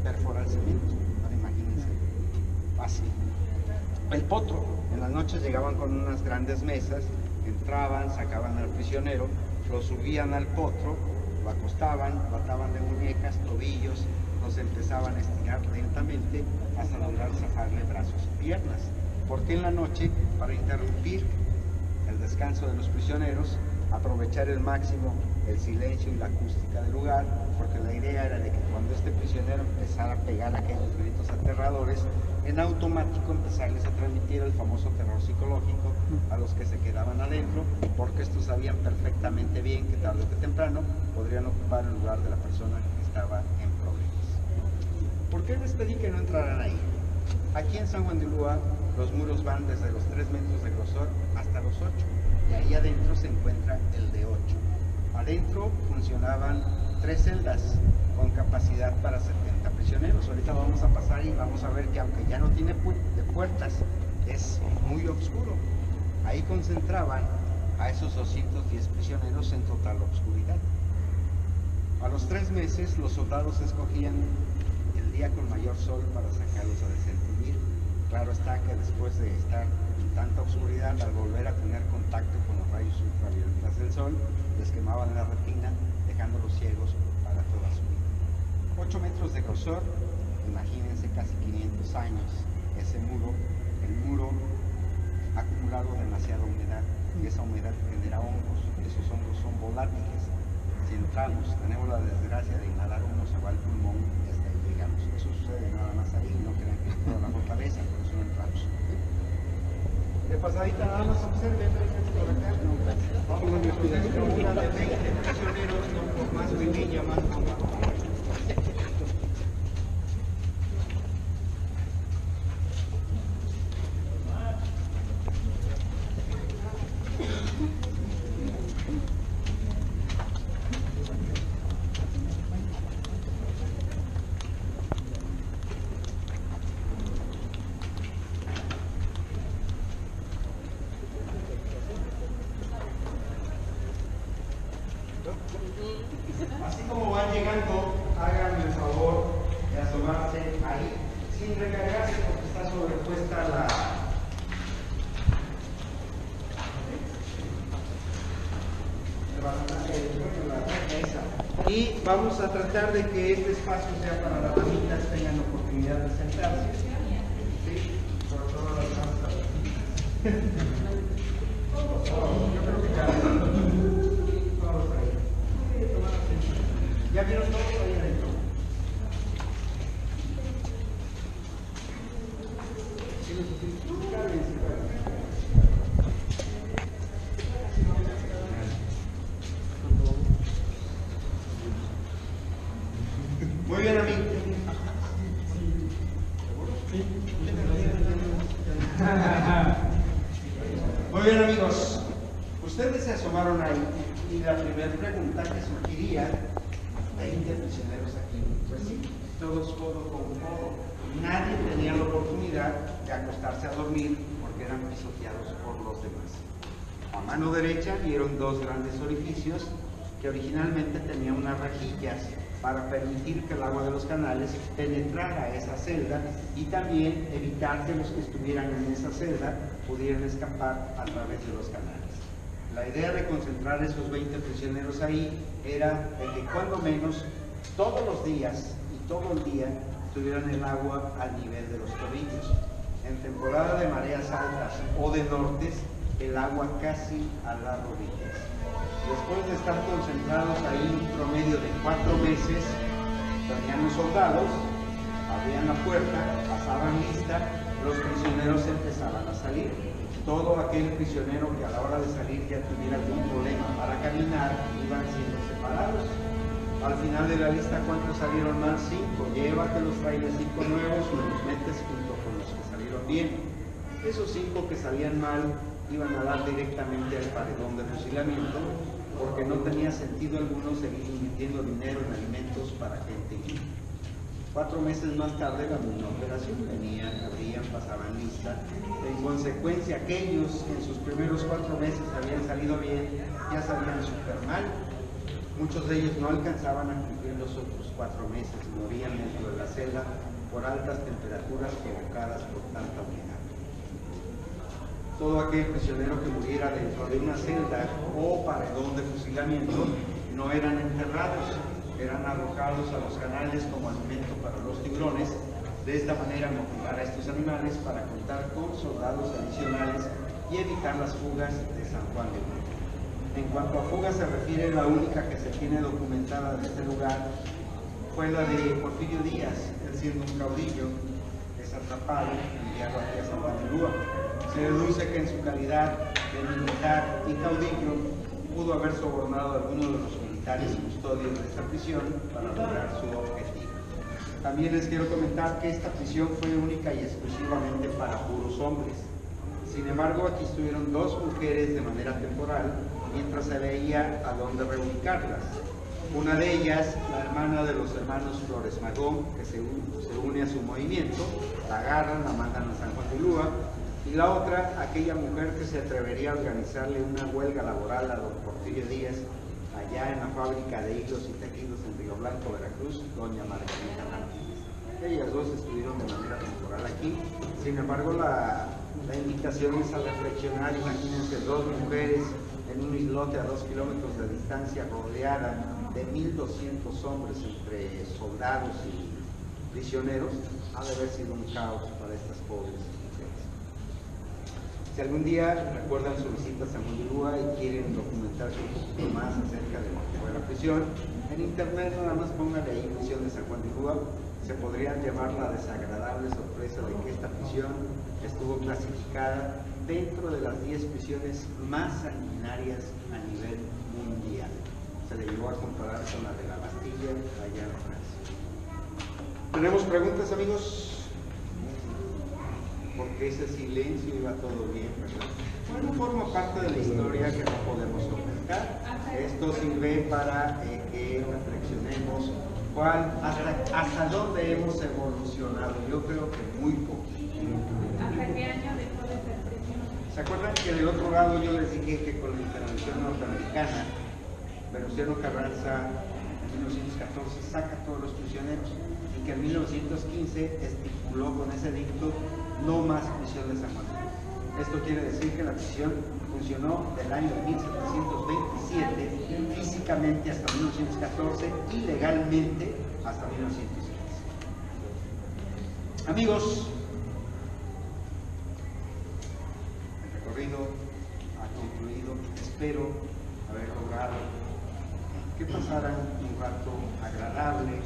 perfora el cemento. Ahora imagínense, fácil. El potro, en las noches llegaban con unas grandes mesas, entraban, sacaban al prisionero, lo subían al potro, lo acostaban, lo ataban de muñecas, tobillos, los empezaban a estirar lentamente hasta lograr zafarle brazos y piernas. Porque en la noche, para interrumpir el descanso de los prisioneros, aprovechar el máximo el silencio y la acústica del lugar, porque la idea era de que cuando este prisionero empezara a pegar aquellos gritos aterradores, en automático empezarles a transmitir el famoso terror psicológico a los que se quedaban adentro, porque estos sabían perfectamente bien que tarde o temprano podrían ocupar el lugar de la persona que estaba en problemas. qué les pedí que no entraran ahí? Aquí en San Juan de Ulúa los muros van desde los 3 metros de grosor hasta los 8, y ahí adentro se encuentra el de 8. Adentro funcionaban 3 celdas con capacidad para 70 prisioneros. Ahorita vamos a pasar y vamos a ver que aunque ya no tiene puertas, es muy oscuro. Ahí concentraban a esos 210 prisioneros en total oscuridad. A los 3 meses los soldados escogían el día con mayor sol para sacarlos a desentudir. Claro está que después de estar en tanta oscuridad, al volver a tener contacto con los rayos ultravioletas del sol, les quemaban la retina, dejándolos ciegos para toda su vida. 8 metros de grosor, imagínense casi 500 años, ese muro, el muro ha acumulado demasiada humedad, y esa humedad genera hongos, esos hongos son volátiles. Si entramos, tenemos la desgracia de inhalar uno, se va al pulmón y hasta ahí llegamos. Eso sucede nada más ahí, no crean que es toda la fortaleza, por eso no entramos. De pasadita nada más observen, por acá, vamos a investigar una de 20 prisioneros, no por más pequeña, más bomba. Así como van llegando, háganme el favor de asomarse ahí, sin recargarse porque está sobrepuesta la... Y vamos a tratar de que este espacio sea para las damitas, tengan oportunidad de sentarse. ¿Sí? Por todas las masas. Yo creo que todos ahí. ¿Ya vieron todos ahí adentro? Muy bien, amigos. Muy bien, amigos. Ustedes se asomaron ahí y la primera pregunta que surgiría: 20 prisioneros aquí. Pues sí, todos codo con codo. Nadie tenía la oportunidad de acostarse a dormir porque eran pisoteados por los demás. A mano derecha vieron 2 grandes orificios que originalmente tenían unas rejillas para permitir que el agua de los canales penetrara a esa celda y también evitar que los que estuvieran en esa celda pudieran escapar a través de los canales. La idea de concentrar esos 20 prisioneros ahí era de que cuando menos todos los días y todo el día tuvieran el agua al nivel de los tobillos. En temporada de mareas altas o de nortes, el agua casi a las rodillas. Después de estar concentrados ahí un promedio de 4 meses, venían los soldados, abrían la puerta, pasaban lista, los prisioneros empezaban a salir. Todo aquel prisionero que a la hora de salir ya tuviera algún problema para caminar, iban siendo separados. Al final de la lista, ¿cuántos salieron mal? 5. Llévatelos, trae 5 nuevos y los metes junto con los que salieron bien. Esos 5 que salían mal iban a dar directamente al paredón de fusilamiento, porque no tenía sentido alguno seguir invirtiendo dinero en alimentos para gente inútil. 4 meses más tarde la misma operación, venían, abrían, pasaban lista. En consecuencia, aquellos que en sus primeros 4 meses habían salido bien, ya salían súper mal. Muchos de ellos no alcanzaban a cumplir los otros 4 meses, morían dentro de la celda por altas temperaturas provocadas por tanta humedad. Todo aquel prisionero que muriera dentro de una celda o paredón de fusilamiento no eran enterrados, eran arrojados a los canales como alimento para los tiburones. De esta manera motivar a estos animales para contar con soldados adicionales y evitar las fugas de San Juan de Ulúa. En cuanto a fugas se refiere, la única que se tiene documentada de este lugar fue la de Porfirio Díaz, él siendo un caudillo, es atrapado y enviado aquí a San Juan de Ulúa. Se deduce que en su calidad de militar y caudillo pudo haber sobornado a alguno de los militares custodios de esta prisión para lograr su objetivo. También les quiero comentar que esta prisión fue única y exclusivamente para puros hombres. Sin embargo, aquí estuvieron dos mujeres de manera temporal mientras se veía a dónde reubicarlas. Una de ellas, la hermana de los hermanos Flores Magón, que se une a su movimiento, la agarran, la mandan a San Juan de Ulúa, y la otra, aquella mujer que se atrevería a organizarle una huelga laboral a don Porfirio Díaz, allá en la fábrica de hilos y tejidos en Río Blanco, Veracruz, doña Margarita Martínez. Ellas dos estuvieron de manera temporal aquí. Sin embargo, la invitación es a reflexionar. Imagínense dos mujeres en un islote a 2 kilómetros de distancia, rodeada de 1.200 hombres entre soldados y prisioneros. Ha de haber sido un caos para estas pobres mujeres. Si algún día recuerdan su visita a San Juan de Ulúa y quieren documentarse un poquito más acerca de lo que fue la prisión, en internet nada más pónganle ahí prisión de San Juan de Ulúa. Se podrían llevar la desagradable sorpresa de que esta prisión estuvo clasificada dentro de las 10 prisiones más sanguinarias a nivel mundial. Se le llegó a comparar con la de la Bastilla allá en Francia. ¿Tenemos preguntas, amigos? Porque ese silencio iba todo bien, ¿verdad? Bueno, forma parte de la historia que no podemos ocultar. Esto sirve para que reflexionemos hasta dónde hemos evolucionado. Yo creo que muy poco. ¿Hasta qué año dejó de ser prisión? ¿Se acuerdan que del otro lado yo les dije que con la intervención norteamericana, Venustiano Carranza en 1914 saca a todos los prisioneros y que en 1915 estipuló con ese edicto no más prisión de San Juan? Esto quiere decir que la prisión funcionó del año 1727 físicamente hasta 1914 y legalmente hasta 1915. Amigos, el recorrido ha concluido. Espero haber logrado que pasaran un rato agradable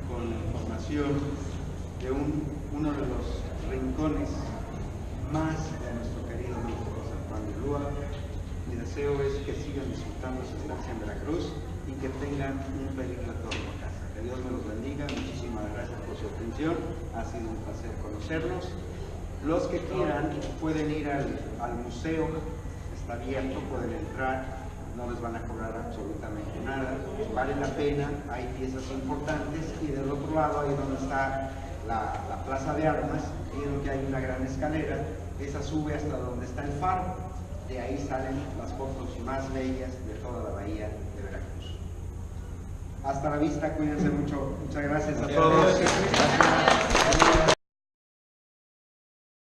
con la información de uno de los rincones más de nuestro querido México, San Juan de Ulúa. Mi deseo es que sigan disfrutando su estancia en Veracruz y que tengan un feliz retorno a casa. Que Dios me los bendiga. Muchísimas gracias por su atención. Ha sido un placer conocerlos. Los que quieran pueden ir al museo. Está abierto, pueden entrar. No les van a cobrar absolutamente nada. Vale la pena. Hay piezas importantes. Y del otro lado, ahí donde está la plaza de armas, vieron que hay una gran escalera. Esa sube hasta donde está el faro. De ahí salen las fotos más bellas de toda la bahía de Veracruz. Hasta la vista, cuídense mucho. Muchas gracias a todos. Gracias.